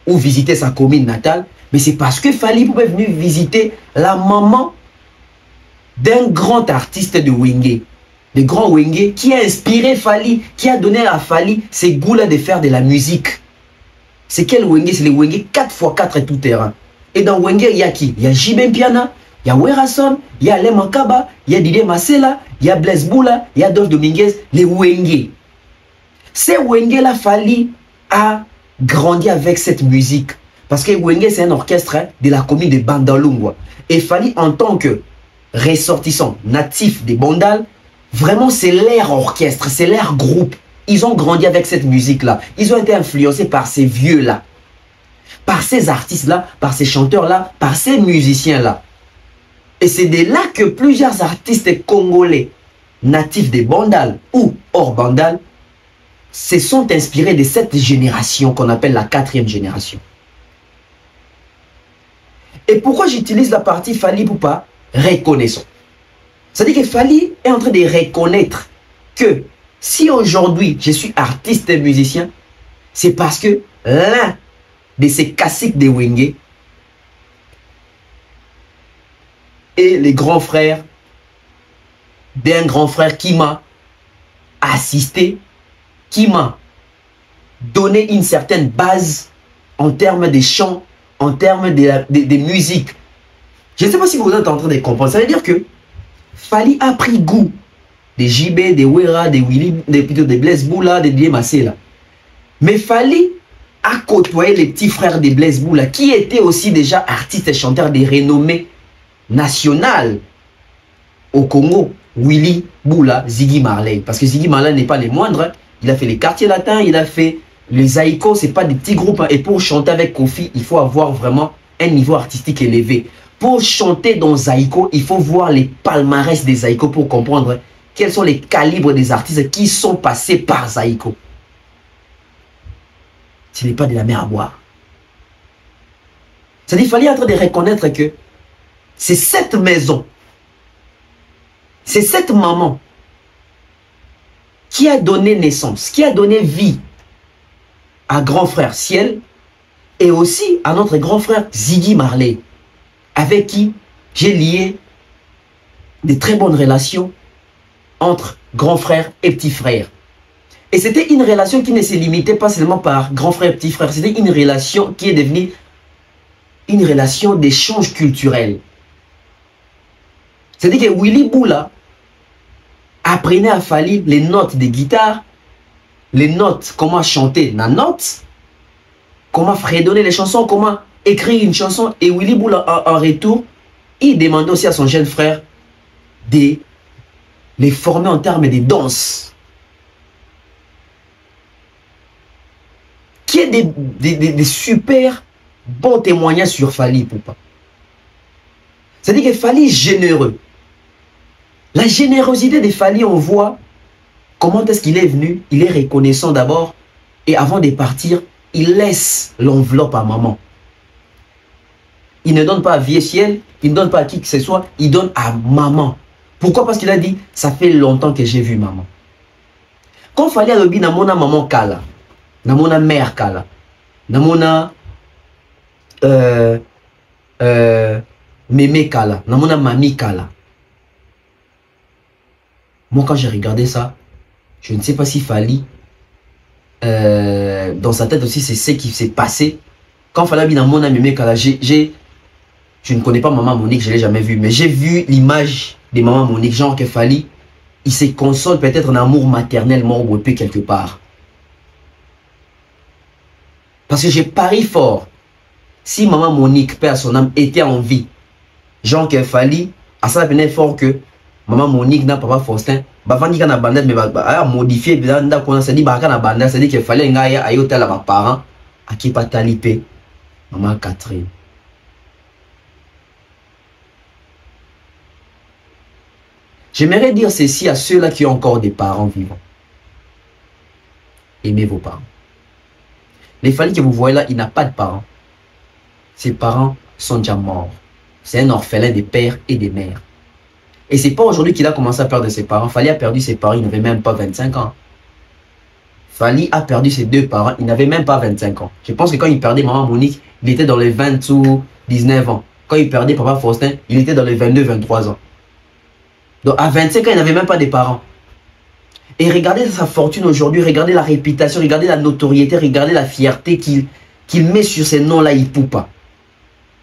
ou visiter sa commune natale, mais c'est parce que Fally pouvait venir visiter la maman d'un grand artiste de Wenge, de grand Wenge, qui a inspiré Fally, qui a donné à Fally ses goûts-là de faire de la musique. C'est quel Wenge? C'est les Wenge 4x4 tout terrain. Et dans Wenge, il y a qui? Il y a Jibem Piana, il y a Werason, il y a Alain Makaba, il y a Didier Masela, il y a Blaise Boula, il y a Dolph Dominguez, les Wenge. Ces Wenge-là, Fally a grandi avec cette musique. Parce que Wenge, c'est un orchestre de la commune de Bandalungwa. Et Fally, en tant que ressortissants natifs des Bandal, vraiment c'est leur orchestre, c'est leur groupe. Ils ont grandi avec cette musique-là. Ils ont été influencés par ces vieux-là, par ces artistes-là, par ces chanteurs-là, par ces musiciens-là. Et c'est de là que plusieurs artistes congolais natifs des Bandal ou hors Bandal se sont inspirés de cette génération qu'on appelle la 4e génération. Et pourquoi j'utilise la partie Fally Poupa? Reconnaissons. C'est-à-dire que Fally est en train de reconnaître que si aujourd'hui je suis artiste et musicien, c'est parce que l'un de ces classiques de Wenge est le grand frère d'un grand frère qui m'a assisté, qui m'a donné une certaine base en termes de chant, en termes de musique. Je ne sais pas si vous êtes en train de comprendre. Ça veut dire que Fally a pris goût des JB, des Wera, des Willy, des Blaise Boula, des Didier Masela. Mais Fally a côtoyé les petits frères des Blaise Boula qui étaient aussi déjà artistes et chanteurs des renommées nationales au Congo. Willy Boula, Ziggy Marley. Parce que Ziggy Marley n'est pas les moindres. Il a fait les quartiers latins, il a fait les Zaïko, ce n'est pas des petits groupes. Et pour chanter avec Kofi, il faut avoir vraiment un niveau artistique élevé. Pour chanter dans Zaïko, il faut voir les palmarès des Zaïko pour comprendre quels sont les calibres des artistes qui sont passés par Zaïko. Ce n'est pas de la mer à boire. C'est-à-dire qu'il fallait être en train de reconnaître que c'est cette maison, c'est cette maman qui a donné naissance, qui a donné vie à grand frère Ciel et aussi à notre grand frère Ziggy Marley, avec qui j'ai lié de très bonnes relations entre grand frère et petit frère. Et c'était une relation qui ne se limitait pas seulement par grand frère et petit frère, c'était une relation qui est devenue une relation d'échange culturel. C'est-à-dire que Willy Boula apprenait à Fally les notes de guitare, les notes, comment chanter la note, comment fredonner les chansons, comment écrire une chanson. Et Willy Boula, en retour, il demandait aussi à son jeune frère de les former en termes de danse. Qui est des super bons témoignages sur Fally Poupa. C'est-à-dire que Fally est généreux. La générosité de Fally, on voit comment est-ce qu'il est venu. Il est reconnaissant d'abord. Et avant de partir, il laisse l'enveloppe à maman. Il ne donne pas à Vieux Ciel, il ne donne pas à qui que ce soit, il donne à maman. Pourquoi? Parce qu'il a dit, ça fait longtemps que j'ai vu maman. Quand il fallait aller à mona maman kala, na mona mère kala, na mona mémé kala, na mona mamie kala. Moi, quand j'ai regardé ça, je ne sais pas s'il fallait, dans sa tête aussi, c'est ce qui s'est passé. Quand il fallait aller à mona mémé kala, je ne connais pas maman Monique, je ne l'ai jamais vue, mais j'ai vu l'image de maman Monique, genre que Fally, il se console peut-être un amour maternel mort ou peu quelque part. Parce que j'ai pari fort, si maman Monique, paix à son âme, était en vie, genre que Fally, à ça venait fort que maman Monique n'a pas Faustin, bah vandi kana bandette mais bah modifié, bah on s'est dit bah kana bandette, c'est dit qu'il fallait un gars à hôtel à mes parents, à qui pas talipé, maman Catherine. J'aimerais dire ceci à ceux-là qui ont encore des parents vivants. Aimez vos parents. Les Fally que vous voyez là, il n'a pas de parents. Ses parents sont déjà morts. C'est un orphelin des pères et des mères. Et c'est pas aujourd'hui qu'il a commencé à perdre ses parents. Fally a perdu ses parents, il n'avait même pas 25 ans. Fally a perdu ses deux parents, il n'avait même pas 25 ans. Je pense que quand il perdait maman Monique, il était dans les 20 ou 19 ans. Quand il perdait papa Faustin, il était dans les 22-23 ans. Donc à 25 ans, il n'avait même pas de parents. Et regardez sa fortune aujourd'hui, regardez la réputation, regardez la notoriété, regardez la fierté qu'il met sur ces noms-là, il ne peut pas.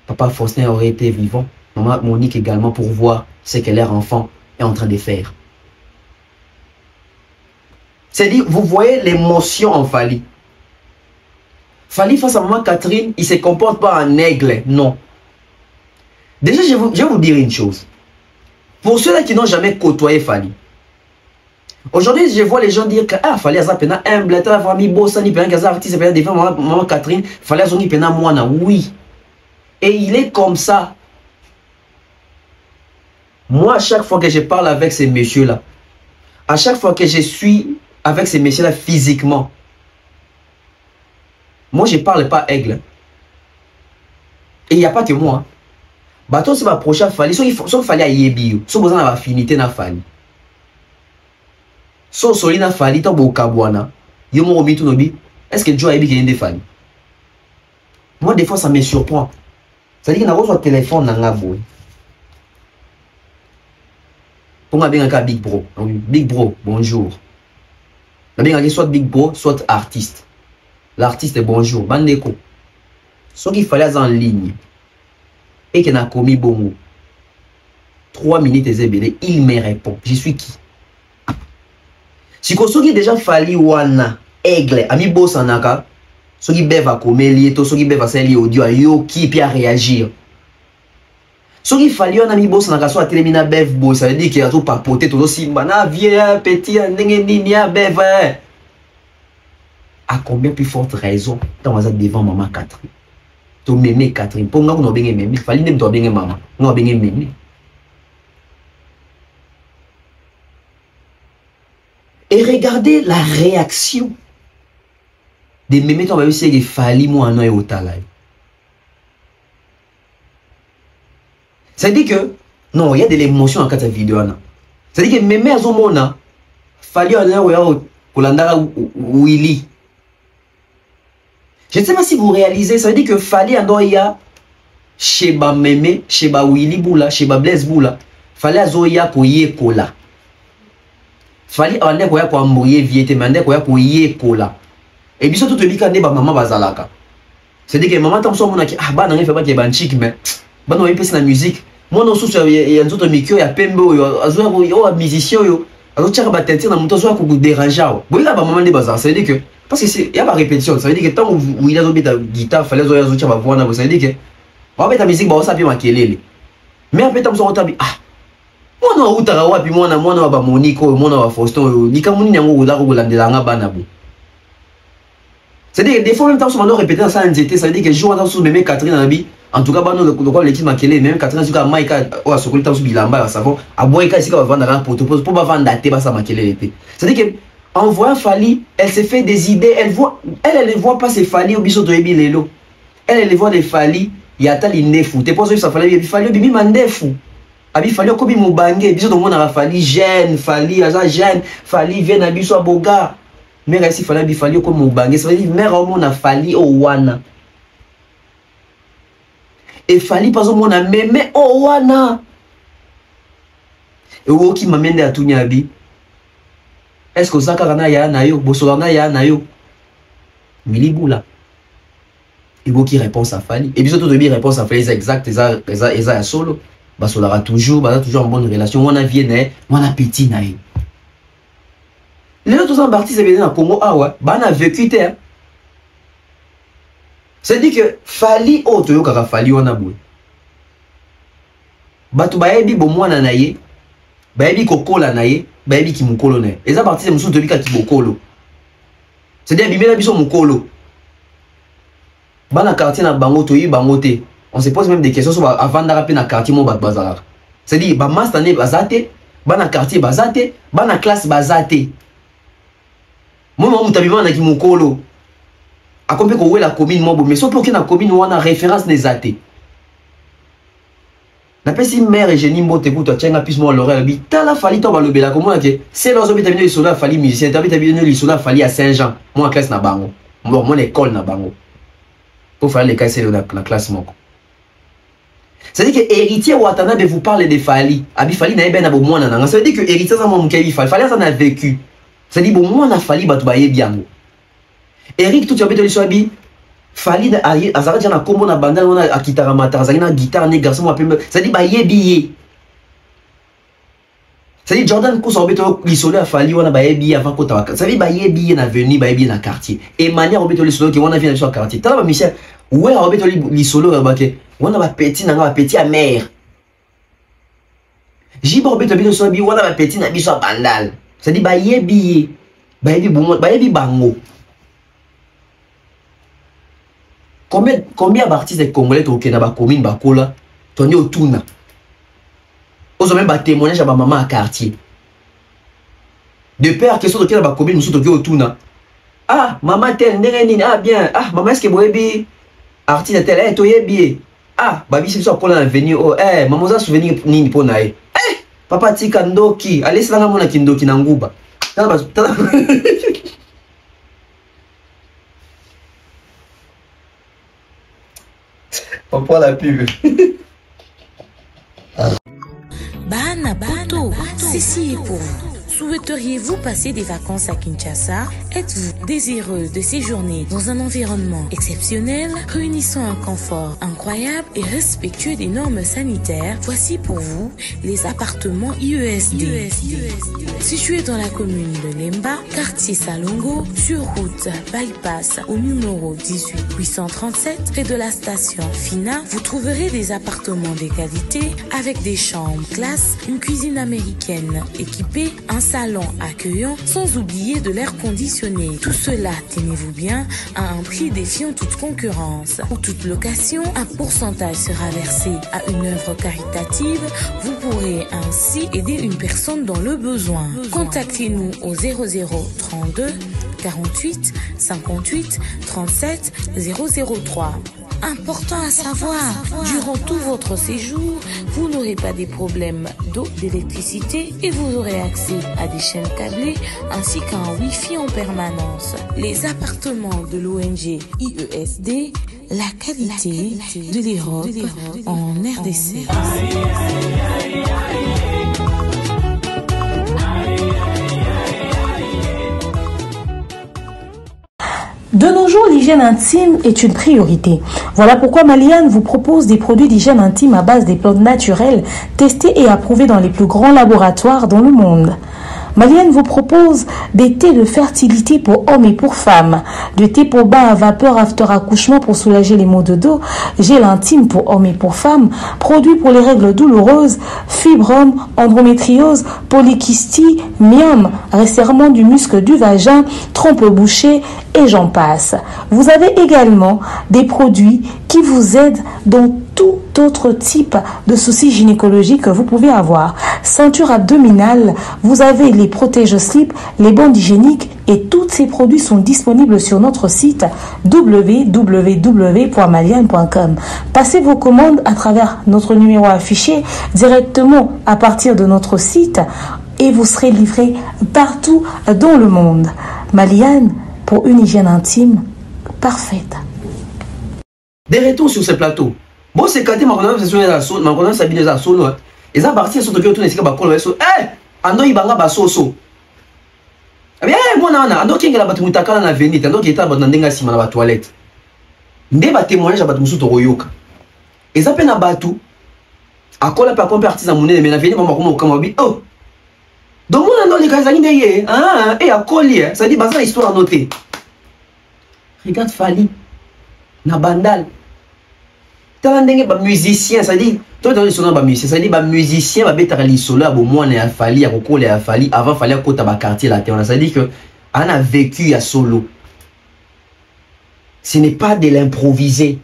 Papa Faustin aurait été vivant, maman Monique également, pour voir ce que leur enfant est en train de faire. C'est-à-dire, vous voyez l'émotion en Fally. Fally face à maman Catherine, il ne se comporte pas en aigle, non. Déjà, je vais vous dire une chose. Pour ceux-là qui n'ont jamais côtoyé Fally, aujourd'hui, je vois les gens dire que Fally a pena humble, la famille bossa, ni pena artiste, pena défendre maman Catherine, Fally a ni pena moana, oui. Et il est comme ça. Moi, à chaque fois que je parle avec ces messieurs-là, à chaque fois que je suis avec ces messieurs-là physiquement, moi, je ne parle pas aigle. Et il n'y a pas que moi. Bateau se m'approche à Fally, sauf Fally à Yebi, sauf besoin d'avoir affinité na Fally. Sauf Soli na Fally, tant beau Kabouana, Yomo Romi tout nobi, est-ce que Joe a Yebi qui est de Fally? Moi, des fois, ça me surprend. Ça dit qu'il y a un téléphone dans la boue. Pour moi, bien un Big Bro. Big Bro, bonjour. Bien soit Big Bro, soit artiste. L'artiste est bonjour. Bandeko. Ce qu'il fallait en ligne. Et qu'il a commis bongo. 3 minutes et zébélé, il me répond. Je suis qui? Si ce qui déjà fallu wana aigle, ami bossanaka, ce qui beva comme lié, ce qui beva sali audio, yo qui puis à réagir. Ce qui fallu un ami bossanaka soit télémina bev boy, ça veut dire qu'il a tout papoté, tout aussi bana vieux petit n'engenia bev. À combien plus forte raison quand vous êtes devant maman Catherine? To mémé Catherine, pour moi, on a bien mémé. Il fallait même toi bien maman. On a bien mémé. Et regardez la réaction des mémés. On va essayer de faire moi un au talai. Ça dit que non, il y a de l'émotion dans cette vidéo. Ça dit que mémé à ce moment-là, fallait un au Kolandara Willy. Je ne sais pas si vous réalisez, ça veut dire que Fally Andoya, Sheba Meme, Sheba Willy Boula, Sheba Blaise Boula, Fally Azoya pour Yekola. Fally Ande Koya pour Amouye Viete, Mande Koya pour Yekola. Et puis surtout, tu dis que maman Bazalaka. C'est-à-dire que maman, tant que mon ah, bah, non, il fait pas qu'il y ait un chic, mais bah, non, il peut la musique. Moi, non, il y a un autre micro, il y a Pembo, il y a un musicien, il y a un autre qui a un autre dérange. Vous voyez là, maman de bazar, ça veut dire que. Parce qu'il y a ma répétition, ça veut dire que tant où il a mis ta guitare, il fallait que tu vas voir, ça veut dire que on va mettre ta musique, on va s'appeler Makelele. Mais après, tu vas me ah, moi, non, Outarawa, puis moi, non, Monique, moi, non, Faustin, ni comme on y a un oudar ou l'andelanga banabou. C'est-à-dire que des fois, même temps, on va répéter ça en été, ça veut dire que je joue sous mémé Catherine dans la vie. En tout cas, le quoi l'équipe Makelele, même Catherine, sur Maïka, ou à ce que tu bilamba, à savon, à Boïka, ici, on va vendre un protopose pour pas vendre la thé, ça Makelele. C'est-à-dire que en voyant Fally, elle se fait des idées, elle ne voit pas ses Fally au biseau de Ebi Lelo. Elle voit des Fally, il y a tal nefu. T'es pas sûr que ça fallait Fally, Bibi Mandefu. Abi fali okobi mobange biso to mona fali jeune fali aza jeune fali vient na biso aboga mère ici fali abi fali okobi mobange ça veut dire mère au mona fali o wana et fali pas au mona meme o wana et woki mamende atuni abi est-ce que zaka kana ya na yo bosolana ya na yo milibula et woki réponse à fali et biso to de réponse à fali c'est exact eza solo basolara toujours en bonne relation on a vienne on a petit naï les autres artistes viennent à Congo awa bana vécu terre c'est dit que fali auto kaka fali on a boué batu baebi bo mwana naye baebi kokola naye baebi ki mukolo naye eza artistes musu to bika ki bokolo c'est dit bimela biso mukolo bana quartier na bango to yi bango te. On se pose même des questions sur avant d'arriver dans le quartier mon bazar. C'est-à-dire ba master bazate, bana quartier bazate, bana classe bazate. Moi mon mutabima na ki mukolo. A combien ko la commune mo mais so pour que na commune on a référence des athées. Na pesi mère et génie mbote ku to tchenga plus mo l'oreille bi tala fali to ba lobela ko mo ke c'est lozo bi tabino isola fali musicien tabino isola fali à Saint-Jean. Moi classe na bango. Mon école na bango. Pour faire les cas c'est la classe moko. C'est-à-dire que héritier Watanabe vous parle de Fali. Abi Fali na ebe na bo mwana nanga. Ça veut dire que héritier ça mon mukebi Fali. Fali ça na vécu. C'est-à-dire bon mwana Fali batu ba yebiango. Eric tout tu as beto abi Fali na azara jana kombo na bandal wana akitara matara na guitare ne garçon apembe. C'est-à-dire ba yebiye. C'est-à-dire Jordan ko so beto lisolo Fali wana ba yebiye avant ko tawaka. C'est-à-dire ba yebiye na venu ba yebiye na quartier. Et manière beto lisolo ki wana vient sur quartier. Tala ba Michel ouais on beto lisolo rabake. On a petit nanga petit à mère. Jibo beto bino so bi wana petit na biso bandal. Ça dit ba yebi bango. Combien d'artistes congolais to ke na ba commune ba kola toni otuna. Ozo même ba témoignage à ba maman à quartier. De père question to ke na ba commune musu to ke otuna. Ah maman tel ndenge nini ah bien ah maman est-ce que boyebi artiste tel est to yebi. Ah, babi c'est ça pour l'avenir. Oh, maman ça souvenir nini pour nae. Papa tika ndoki, allez c'est là mona kindoki na nguba. On prend la pub. Bana Poto, ceci est pour vous. Souhaiteriez-vous passer des vacances à Kinshasa? Êtes-vous désireux de séjourner dans un environnement exceptionnel, réunissant un confort incroyable et respectueux des normes sanitaires? Voici pour vous les appartements IESD. Situés dans la commune de Lemba, quartier Salongo, sur route Bypass au numéro 18837, près de la station Fina, vous trouverez des appartements de qualité avec des chambres classe, une cuisine américaine équipée, un salon accueillant, sans oublier de l'air conditionné. Tout cela, tenez-vous bien, à un prix défiant toute concurrence. Pour toute location, un pourcentage sera versé à une œuvre caritative. Vous pourrez ainsi aider une personne dans le besoin. Contactez-nous au 0032 48 58 37 003. Important à savoir, durant tout votre séjour, vous n'aurez pas des problèmes d'eau, d'électricité et vous aurez accès à des chaînes câblées ainsi qu'à un Wi-Fi en permanence. Les appartements de l'ONG IESD, la qualité de l'Europe en RDC. De nos jours, l'hygiène intime est une priorité. Voilà pourquoi Maliane vous propose des produits d'hygiène intime à base des plantes naturelles testés et approuvés dans les plus grands laboratoires dans le monde. Maliane vous propose des thés de fertilité pour hommes et pour femmes, des thés pour bain à vapeur after accouchement pour soulager les maux de dos, gel intime pour hommes et pour femmes, produits pour les règles douloureuses, fibrome, endométriose, polykystie, myome, resserrement du muscle du vagin, trompe bouchée et j'en passe. Vous avez également des produits qui vous aident dans tout autre type de soucis gynécologiques que vous pouvez avoir. Ceinture abdominale, vous avez les protège-slip, les bandes hygiéniques et tous ces produits sont disponibles sur notre site www.maliane.com. Passez vos commandes à travers notre numéro affiché directement à partir de notre site et vous serez livré partout dans le monde. Maliane, pour une hygiène intime parfaite. Des retours sur ce plateau. Bon, c'est quand ma connaissance Sabine za solo. Et ça parti sur tout les ba kolo so. Ando ibanga ba soso. Bien, moi nana, ando kinga ba tumutaka na venite, ando kita ba ndenga sima na ba toilette. Nde ba témoignage ba musu to royoka. Et ça pena batu. Akola pa kompe artiste monene mais na venite mama ko mo bi. Oh. Donc moi ando les kazangi ndeye. Et akoli, ça dit ba ça histoire notée. Regarde Fali. Na bandal. Tant ndenge ba musicien, ça dit toi dans le son ba musicien, ça dit ba musicien ba betara li solo abo mwana ya Fali ya kokole ya Fali avant Fali à kota ba quartier là terre. Ça dit que on a vécu à solo. Ce n'est pas de l'improviser.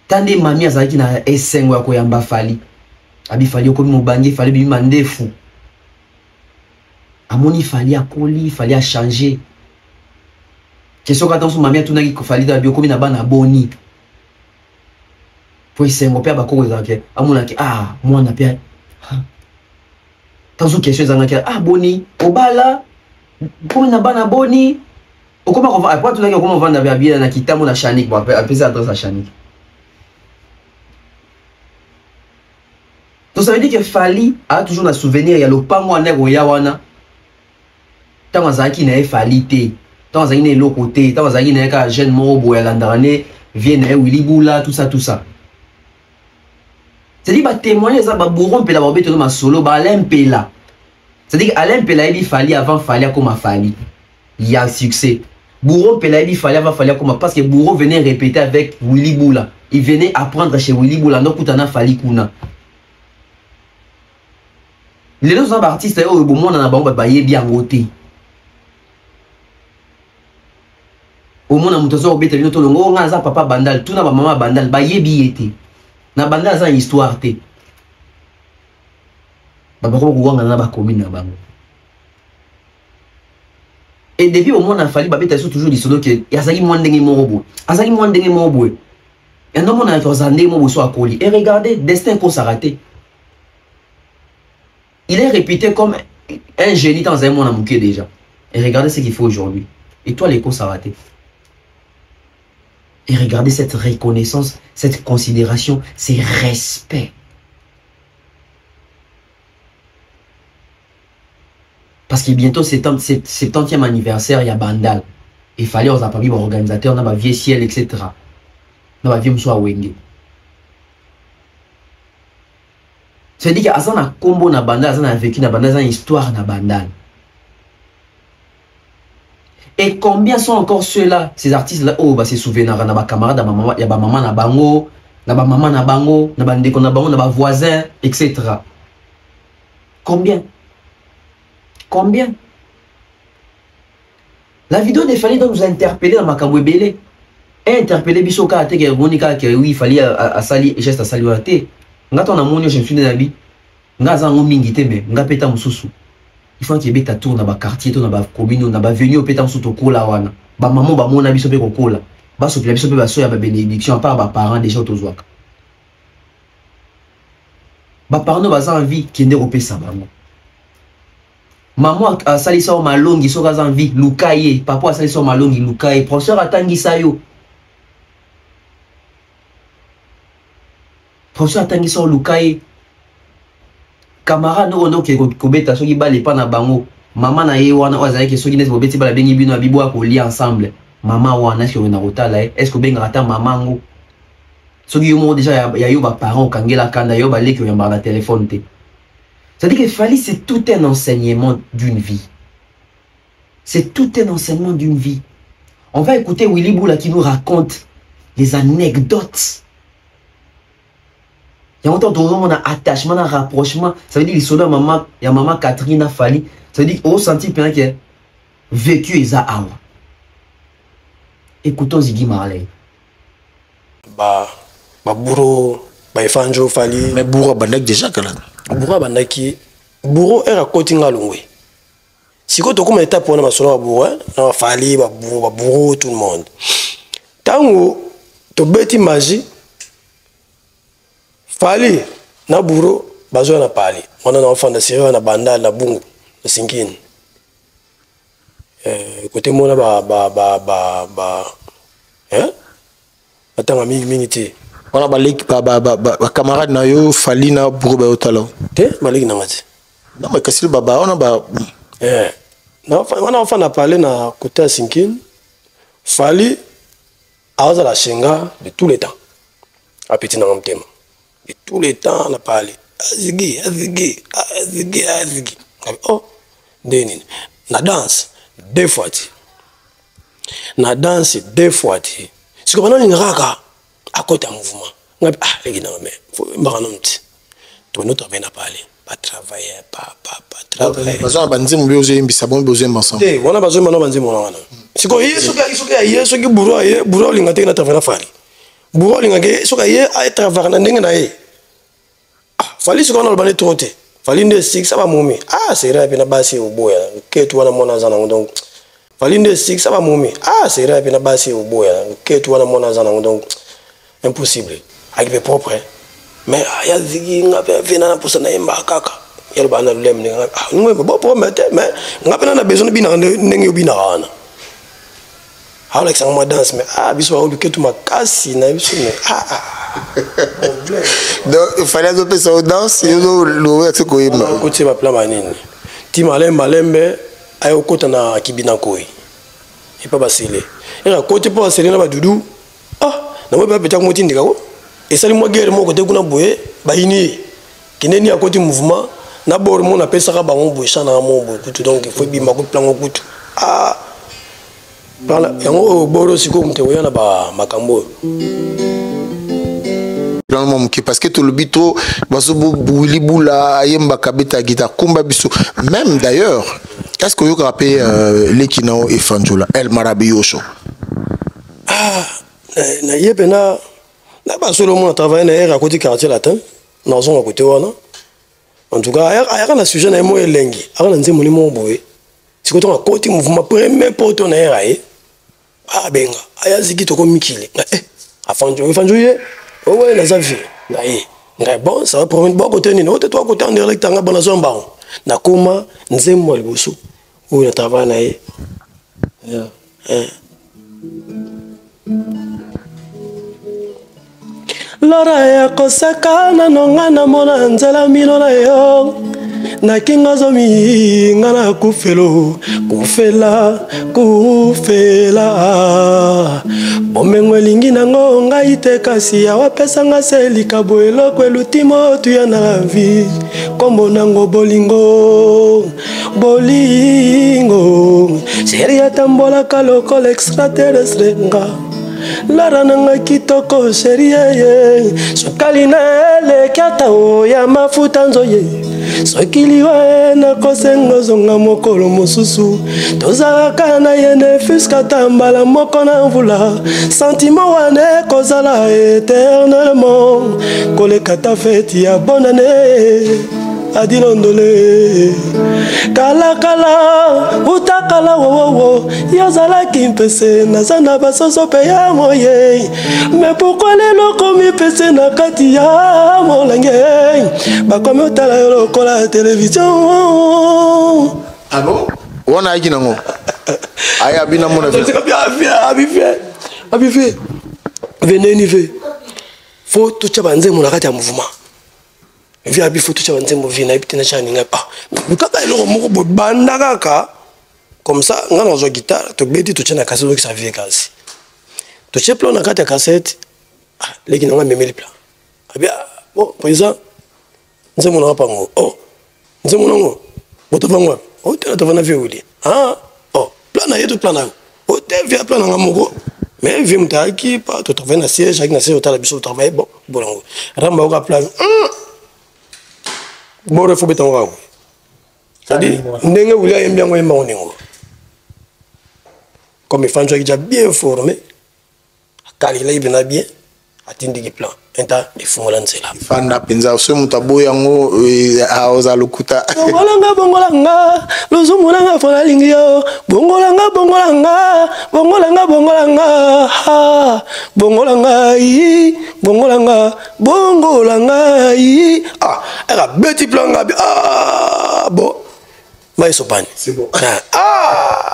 Tande mami azaki na esengo ya koyamba Fali. Abi Fali ko mo bangi Fali bi mandefu. Amoni Fali akoli, Fali a changé. Question quand on se mamie tout n'a qui Fali da bio comme na bana boni. Pour essayer mon père bako ezake amuna ki moi na père tant question ezanga boni obala comme na bana boni okoma ko après tout n'a qui comment vendre na bien na kitamo na chanik bon après ça adresse à chanik. Donc ça veut dire que Fali a toujours un souvenir ya lopango na roya wana tant azaki na Fali te tant azaki na loko te tant azaki na ka jeune mo boya landarane vienne Willy Bula tout ça c'est-à-dire que témoigner ça ba bourron pe la ba beto ma solo ba Alain Pela. C'est-à-dire que Alain Pela il fallait avant fallait comme a fallu. Il y a succès. Bourron Pela il fallait avant fallait comme parce que Bourron venait répéter avec Willy Bula. Il venait apprendre chez Willy Bula donc kutana fali kuna. Les deux artistes au bon na ba ba yebi angote. Au monde na mutozo obeta bino to longo ngaza papa bandal tuna ba mama bandal ba yebi ete. Na banda za histoire te baba ko kuwanga na ba commune na bango et depuis au moins na Fali babeta toujours lisolo que yazaki mwandenge morobo azaki mwandenge morobo et non mon a kozande mo so akoli et regardez destin ko s'arrêter il est répété comme un génie dans un monde amuké déjà et regardez ce qu'il faut aujourd'hui et toi les ko s'arrêter. Et regardez cette reconnaissance, cette considération, ces respects. Parce que bientôt c'est 70e anniversaire, il y a Bandal. Il fallait aux appareils organisateurs, dans ma vieille ciel, etc. Dans ma vieille msoa wenge. C'est-à-dire qu'il y a un combo na Bandal, il y a vécu na Bandal, il y a une histoire na Bandal. Et combien sont encore ceux-là, ces artistes-là, oh, bah, c'est souvenirs, na ba camarade, il y a ba maman na bango, na ba maman na bango, na ba ndeko na bango, na ba voisin, etc. Combien? Combien? La vidéo de Fali doit nous interpeller dans ma cambouébélé. Et interpeller Bissoka à Teke, Monika, que oui, il fallait à sali, geste à saluer à Té. Nga ton amonio, je me suis d'abi. Nga zan mingite, mais nga peta mususu. Il faut qu'il y ait ta tour dans le quartier, dans la commune, dans la venu au pétan sous ton cola. Ba maman, ba mon abisso pe cola. Ba so plabiso pe ba so ya ba bénédiction par ba parents déjà autozoak. Ba parents ba za envie qui ndé repé ça bango. Maman a sali sa malongi so ga envie lukaye, papa a sali sa malongi lukaye, professeur atangi sa yo. Professeur atangi sa lukaye. Camarade no ke kobeta soki ba le pa na bango maman na ye wana oza ke soki nes bobeti ba la bengi bino abibo ko li ensemble maman wana ke na rotala est-ce que benga ta mamango soki yo mo déjà ya yo ba parents kangela kanda yo ba le ke yamba na téléphone te. Ça dit que Fali c'est tout un enseignement d'une vie. C'est tout un enseignement d'une vie. On va écouter Willy Bula qui nous raconte les anecdotes. Il y a autant de attachement, de rapprochement. Ça veut dire qu'il y a maman Catherine a Fali. Ça veut dire qu'il y a senti qu'il a vécu et ça. Écoutons Ziggy Marley. Bourreau, Fanjo Fali. Mais Bourreau Bandak déjà quand même. Bourreau Bandaki. Bourreau est à côté de l'Oué. Si quand on est pour na solo bourreau, na fali ba bourreau tout le monde. Tango to beti magie fali na bourreau bazo na pali. On a enfant de série na banda na bungu na singine. Côté moi là hein? Attends minute. On a balik camarade na yo fali na bourreau ba otalo. Te balik na ngati. Non mais qu'est-ce que baba on a ba non on a enfant na parler na côté à singine. Fali à la chenga de tous les temps. À petit na mtema. De tous les temps on a parlé. Azigi. Oh, deni. Na danse 2 fois. Na danse 2 fois. Si comme on a raka à côté mouvement. Les gars mais faut mbaranamti. To notre bien à parler. Pas travailler, pas travailler. Parce que banzi mbi ozo imbisa bon besoin ensemble. Eh, on a besoin maintenant banzi mon wana. Si ko yeso ki buro linga te na travailler fali. Buro linga ke so ka ye a travailler na ndenge na ye. Fali so ko na bane trote. Fali nde 6 ça va momi. Ah, c'est rap na basi oboya. Ke tu wana mona zana donc. Fali nde 6 ça va momi. Ah, c'est rap na basi oboya. Ke tu wana mona zana donc impossible. Avec mes propres. Mais il y a des gens qui ont besoin de kaka. Il y a des gens qui ont besoin mais on a besoin de bien bien alors que ça danse mais bisou que tu m'as cassé na bisou mais donc il fallait que ça danse et le tu ko ima côté ma plan manini ti malembe ayo kota na kibina koi et pas basile et à côté pas basile na ba dudu na mo ba beta ko motindika ko et ça moi guerre mon côté kuna boye baini kineni à côté mouvement na bor mon appelle ça ba mon boye chana mon boye tout donc il faut bima ko plan ko tout voilà yango boro siko mtewo yana ba makambo parce que tout le bito boulibula yemba kabeta guitare kumba biso même d'ailleurs est-ce que vous rappelez les kinao et Fanjola El Marabiyosho na yebena na ba solo mon travail na era côté quartier latin na zone à côté wana en tout cas aya na sujet na mo elengi aya na nzemo ni mo boye siko to na côté mouvement premier poto na era benga aya ziki to ko mikile Fanjoye ouais na zavi na ngai bon ça va prendre bon côté ni no te toi côté en direct nga bona zomba na koma nzemo liboso o na travail na Lora ya kosaka na nonga na mona nzela mino na yo na kinga zomi ngana kufela bomengo lingi nango ngai te kasi ya wapesa nga selika boelo kwelutimo tu ya na vie kombo nango bolingo seria tambola kaloko l'extraterrestre nga Lara nanga kitoko serie sokali na ele kyata o ya mafuta nzoye sokili wa na kosengo zonga mokolo mosusu tozalaka na yene fuska tambala moko na mvula sentiment wane kozala éternellement koleka ta feti ya bonne année adilondole kala utakala wo yazala kimpese nazana basoso pe ya moye mais pourquoi les loko mi pese na kati ya molange bakomi otala yo lokola la télévision bon on a nango aya bina mona abife venez ve faut tout chabanze mona kati ya mouvement via bi photo cha nzembo vina ibitena chani nga kaka eloko moko banda kaka comme ça ngana zo guitare to beti to chana kaso ki sa vie kasi to che plan na kata cassette leki nga memeli plan abia bon président nzembo na pango nzembo nango boto vango to vana vie uli plan na yeto plan na te via plan nga moko mais vie mutaki pas to travailler na siège avec na siège au biso travailler bon bolongo ramba au plan bon il faut beton wa c'est-à-dire ndenge wuli ayembi yango yemba oningo comme Fanjoye qui est bien formé kalila ibena bien atindiki plan enta efungola nzela fanda penza so mutabo yango aoza lokuta bongolanga lozumulanga fona lingi yo bongolanga era beti plan ngabi bon maïsopane c'est bon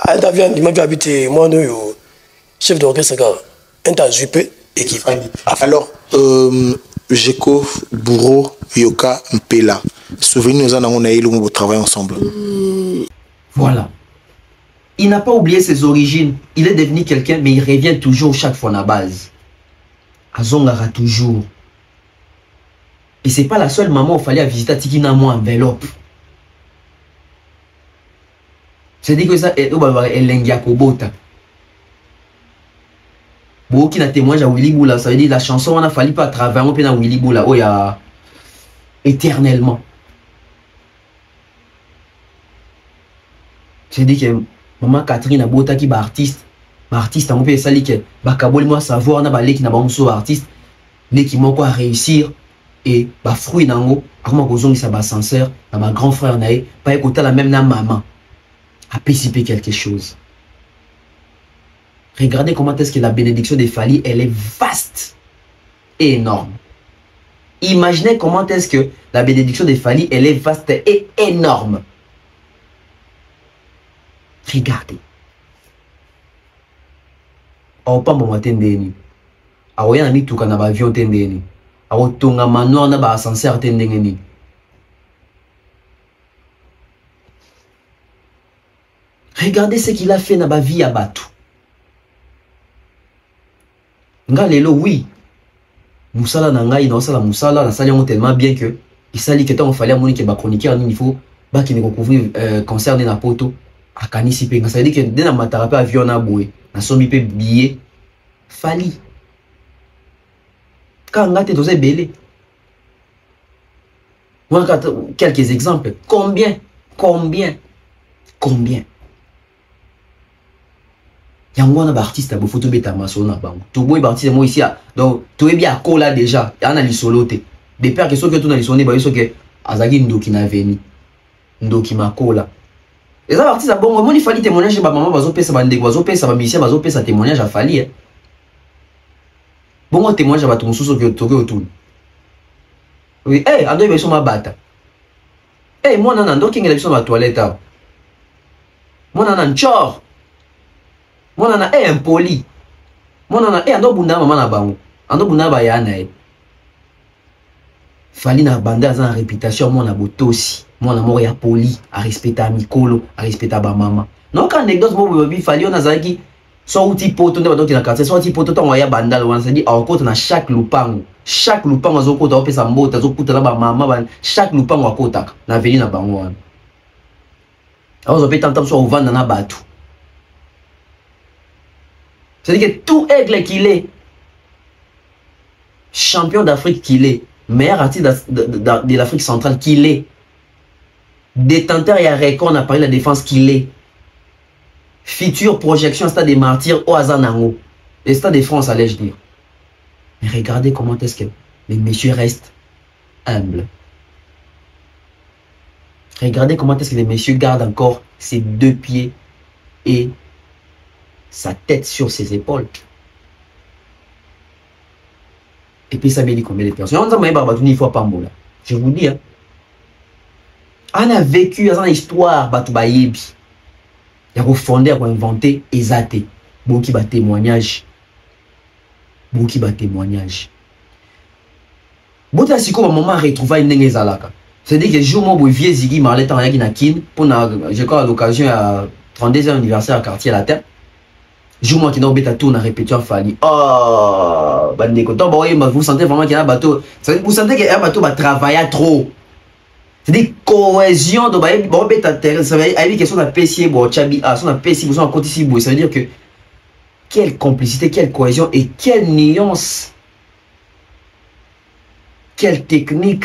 intervient il m'a vu habiter moi no chef d'orchestre enta jupe équipe. Alors, Jeko, Bourreau, Yoka, Mpela, souvenez-nous on a eu le travail ensemble. Voilà. Il n'a pas oublié ses origines. Il est devenu quelqu'un, mais il revient toujours chaque fois à la base. Azongara toujours. Et c'est pas la seule maman où il fallait visiter Tikina moi enveloppe. C'est-à-dire que ça, elle est Kobota. Qui n'a témoignage à Willy Boula, ça veut dire la chanson on a fallu pas travailler on peut dans Willy Boula oh ya éternellement. C'est dit que maman Catherine a bota qui ba artiste on peut sali que ba kaboli moi savoir na ba leki na ba muso artiste leki moko a réussir et ba fruit nango akoma kozongi sa ba sincère na ma grand frère nae pas écouter la même na maman a participer quelque chose. Regardez comment est-ce que la bénédiction de Fally, elle est vaste et énorme. Imaginez comment est-ce que la bénédiction de Fally, elle est vaste et énorme. Regardez. Awo pamba matendeni. Awo yana mituka na ba avion tendeni. Awo tonga manoir na ba ascenseur tendeni. Regardez ce qu'il a fait na ba vie à Batou. Nga lelo oui musala na ngai na osala musala na sali yango tellement bien que il sali que tant fallait moni que ba chroniqueur ni niveau ba qui ne recouvrir concert na poto akanisi pe nga ça veut dire que dès na matarape avion na boé na somi pe billet Fally quand ngate dosé belé moi quelques exemples combien yango na ba artiste ba photo beta masona bango to boy ba artiste mo ici donc to e bien akola déjà ana lisolote de père que soki to na lisone ba yoso que azaki ndoki na veni ndoki makola eza ba artiste bongo moni Fally témoignage ba maman bazo pesa ba ndeko bazo pesa ba musicien bazo pesa témoignage à Fally bongo témoignage ba to mususu que to ke tout oui ando ba so mabata moi nana ndoki ngela biso ba toilette moi nana nchor mon nana est impoli. Mon nana est ando bunda maman na bango. Ando bunda ba yana e. Fally na banda a une réputation mon na botosi. Mon amour ya poli, a respecter mikolo, a respecter ba maman. Non quand anecdote mo bobi Fally on azaki so uti poto nde bato ki na quartier so uti poto to ya banda lo on se dit en côté na chaque lupango azokota opesa mbota azokuta na ba mama ba chaque lupango akotaka na veli na bango wana. Azo pe tantam so ovanda na batu. C'est-à-dire que tout aigle qu'il est, champion d'Afrique qu'il est, meilleur artiste de l'Afrique centrale qu'il est, détenteur et à record, on a parlé de la défense qu'il est, future projection stade des martyrs au Azanango, le stade de France, allais-je dire. Mais regardez comment est-ce que les messieurs restent humbles. Regardez comment est-ce que les messieurs gardent encore ses deux pieds et sa tête sur ses épaules. Et puis ça me dit combien de personnes. Je vous dis, hein. On a vécu une histoire, il y a refondé, il y a inventé, exaté. Beaucoup qui témoignage. Beaucoup qui témoignage. Beaucoup si comme maman retrouve une nenge zalaka. C'est-à-dire que jour où vieux Ziggy Marlet en yaki na kin pour j'ai encore l'occasion à 32e anniversaire à quartier la terre. Jour où qui n'a pas tourné à répéter Fally. Oh, bandeko. Donc vous sentez vraiment qu'il y a un bateau. Vous sentez qu'il y a un bateau va travailler trop. C'est-à-dire cohésion de bon bêta terre. Ça veut dire qu'il y a son appécié bon chabi ah son appécié son côté si beau. Ça veut dire que quelle complicité, quelle cohésion et quelle nuance, quelle technique.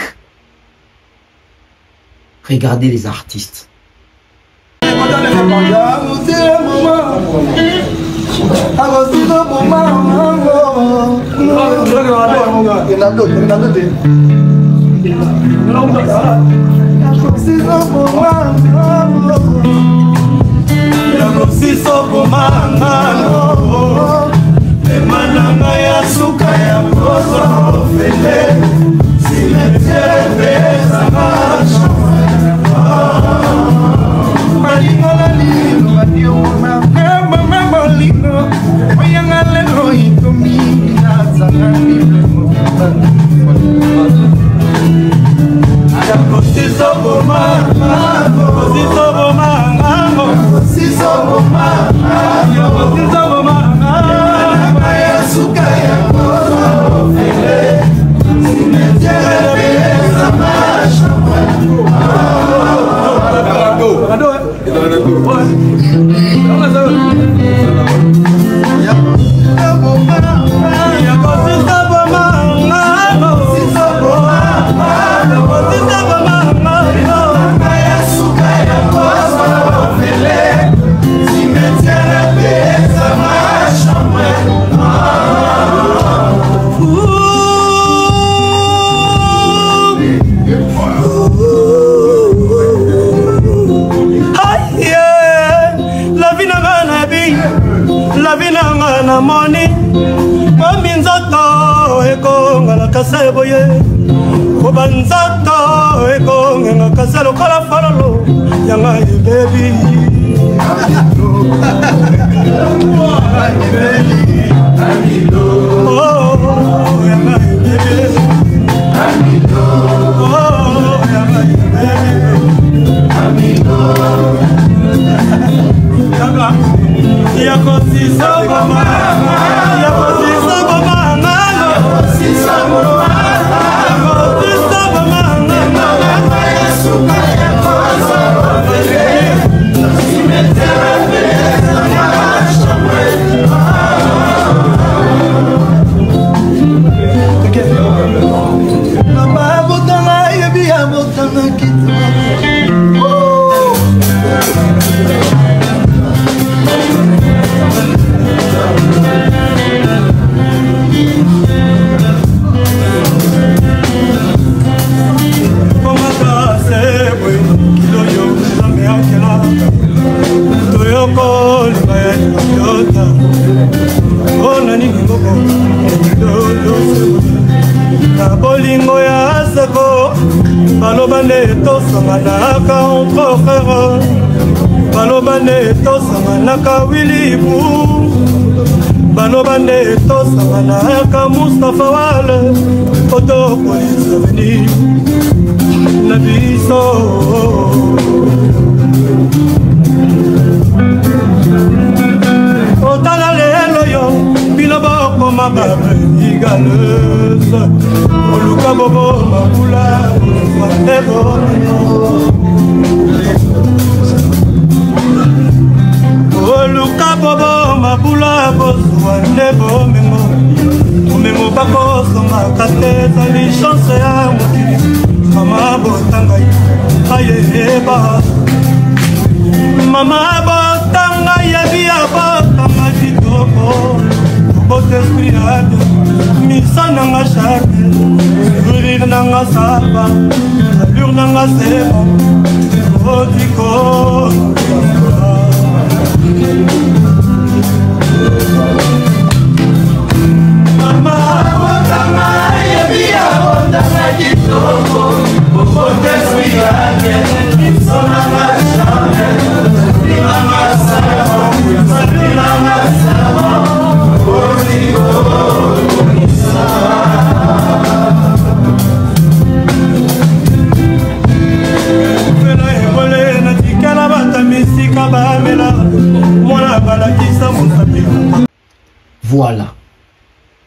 Regardez les artistes.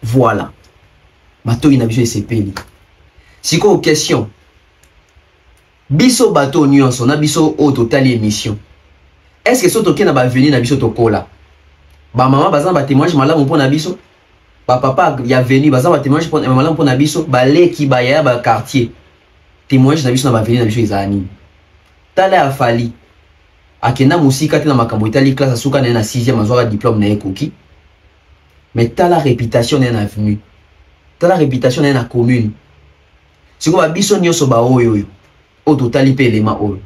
Voilà. Bateau ina biso esepeli. Siko question. Biso bateau nyonso na biso o total émission. Est-ce que so toke na ba venir na biso tokola? Ba maman bazan ba témoignage malamu pona biso. Ba papa ya venu bazan ba témoignage pona malamu pona biso, ba leki ba ya ba quartier. Témoignage na biso na ba venir na biso ezani. Tala afali. Akenda musika te na makambo itali classe asuka na 6e azwa diplôme na ekoki. Mais t'as la réputation d'un avenue. T'as la réputation dans la commune. Si vous avez biso nyoso ba oyo o total pe élément oyo.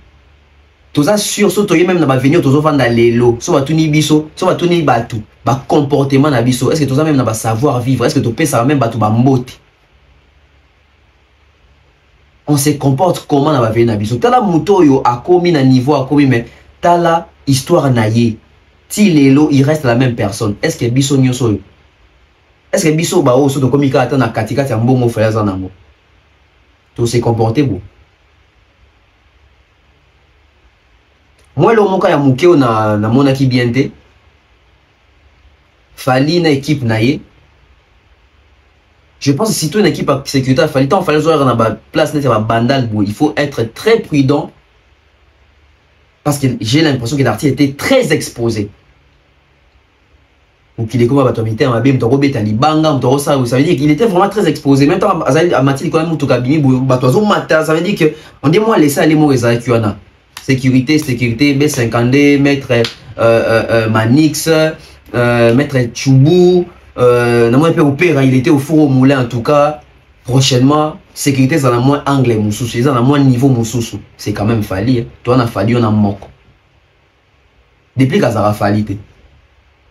Tout ça sûr so to même na ba venir to zo vanda lelo, so ba tuni biso, so ba tuni batu, ba comportement na biso. Est-ce que tout ça même na ba savoir vivre? Est-ce que to pe ça même batu ba mbote? On se comporte comment na ba venir na biso. Tala muto yo a commis na niveau a commis mais tala histoire na ye. Ti lelo il reste la même personne. Est-ce que biso nyoso yo? Est-ce que biso ba o so to komika ata na katikati ya mbongo frère zanango? Tout se comporter beau. Moi le moka ya mukeo na mona ki biente. Fali na équipe na ye. Je pense que si tu une équipe sécuritaire fali tant fallait jouer na ba place net ba bandal beau, il faut être très prudent parce que j'ai l'impression que l'artiste était très exposé. Ou qu'il est comme batomité en abîme toro beta libanga toro ça veut dire qu'il était vraiment très exposé même temps à Mathilde quand même tout kabimi batozo mata ça veut dire que on dit moi laisser aller mourir ça kiona sécurité B50 maître Manix maître Choubou na moi peu opéra il était au four au moulin en tout cas prochainement sécurité ça na moins anglais mususu ça na moins niveau mususu c'est quand même falli hein. Toi on a fallu on a moko depuis qu'azara falli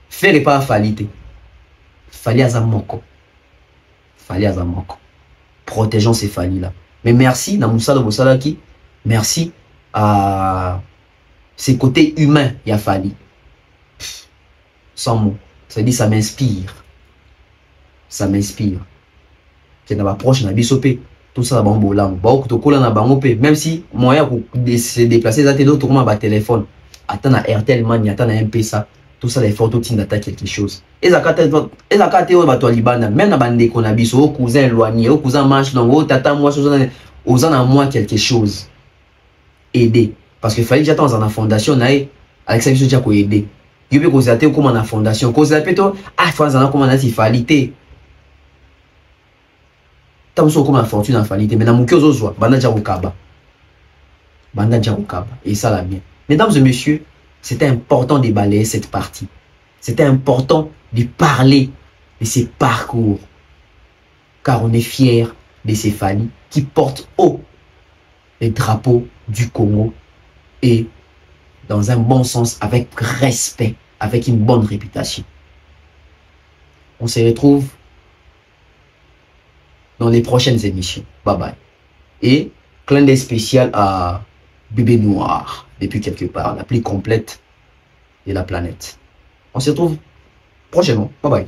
faire pas falli fallait à moko fallait à moko protégeons ces fallis là mais merci na musala bosalaki merci à ces côtés humains il a fallu sans mots ça dit ça m'inspire c'est dans ma proche na bisopé tout ça dans bon langue ba ko to kola na bango pe même si moyen pour se déplacer ça te d'autres comment ba téléphone attends na RTL man attends na MP ça tout ça les photos t'inata quelque chose et zakate ba to libana même na bande ko na biso au cousin éloigné au cousin manche donc au tata moi aux en moi quelque chose aider parce que fallait j'attends dans la fondation na avec ça biso déjà ko aider yobe ko zate comme na fondation ko zate to ah faut en comment na si fallait tant so comme la fortune en fallait mais na muki ozozwa banda ja ukaba et ça la bien mesdames et messieurs. C'était important de balayer cette partie. C'était important de parler de ces parcours. Car on est fiers de ces familles qui portent haut les drapeaux du Congo et dans un bon sens, avec respect, avec une bonne réputation. On se retrouve dans les prochaines émissions. Bye bye. Et clin d'œil spécial à Bébé Noir, depuis quelque part, la plus complète de la planète. On se retrouve prochainement. Bye bye.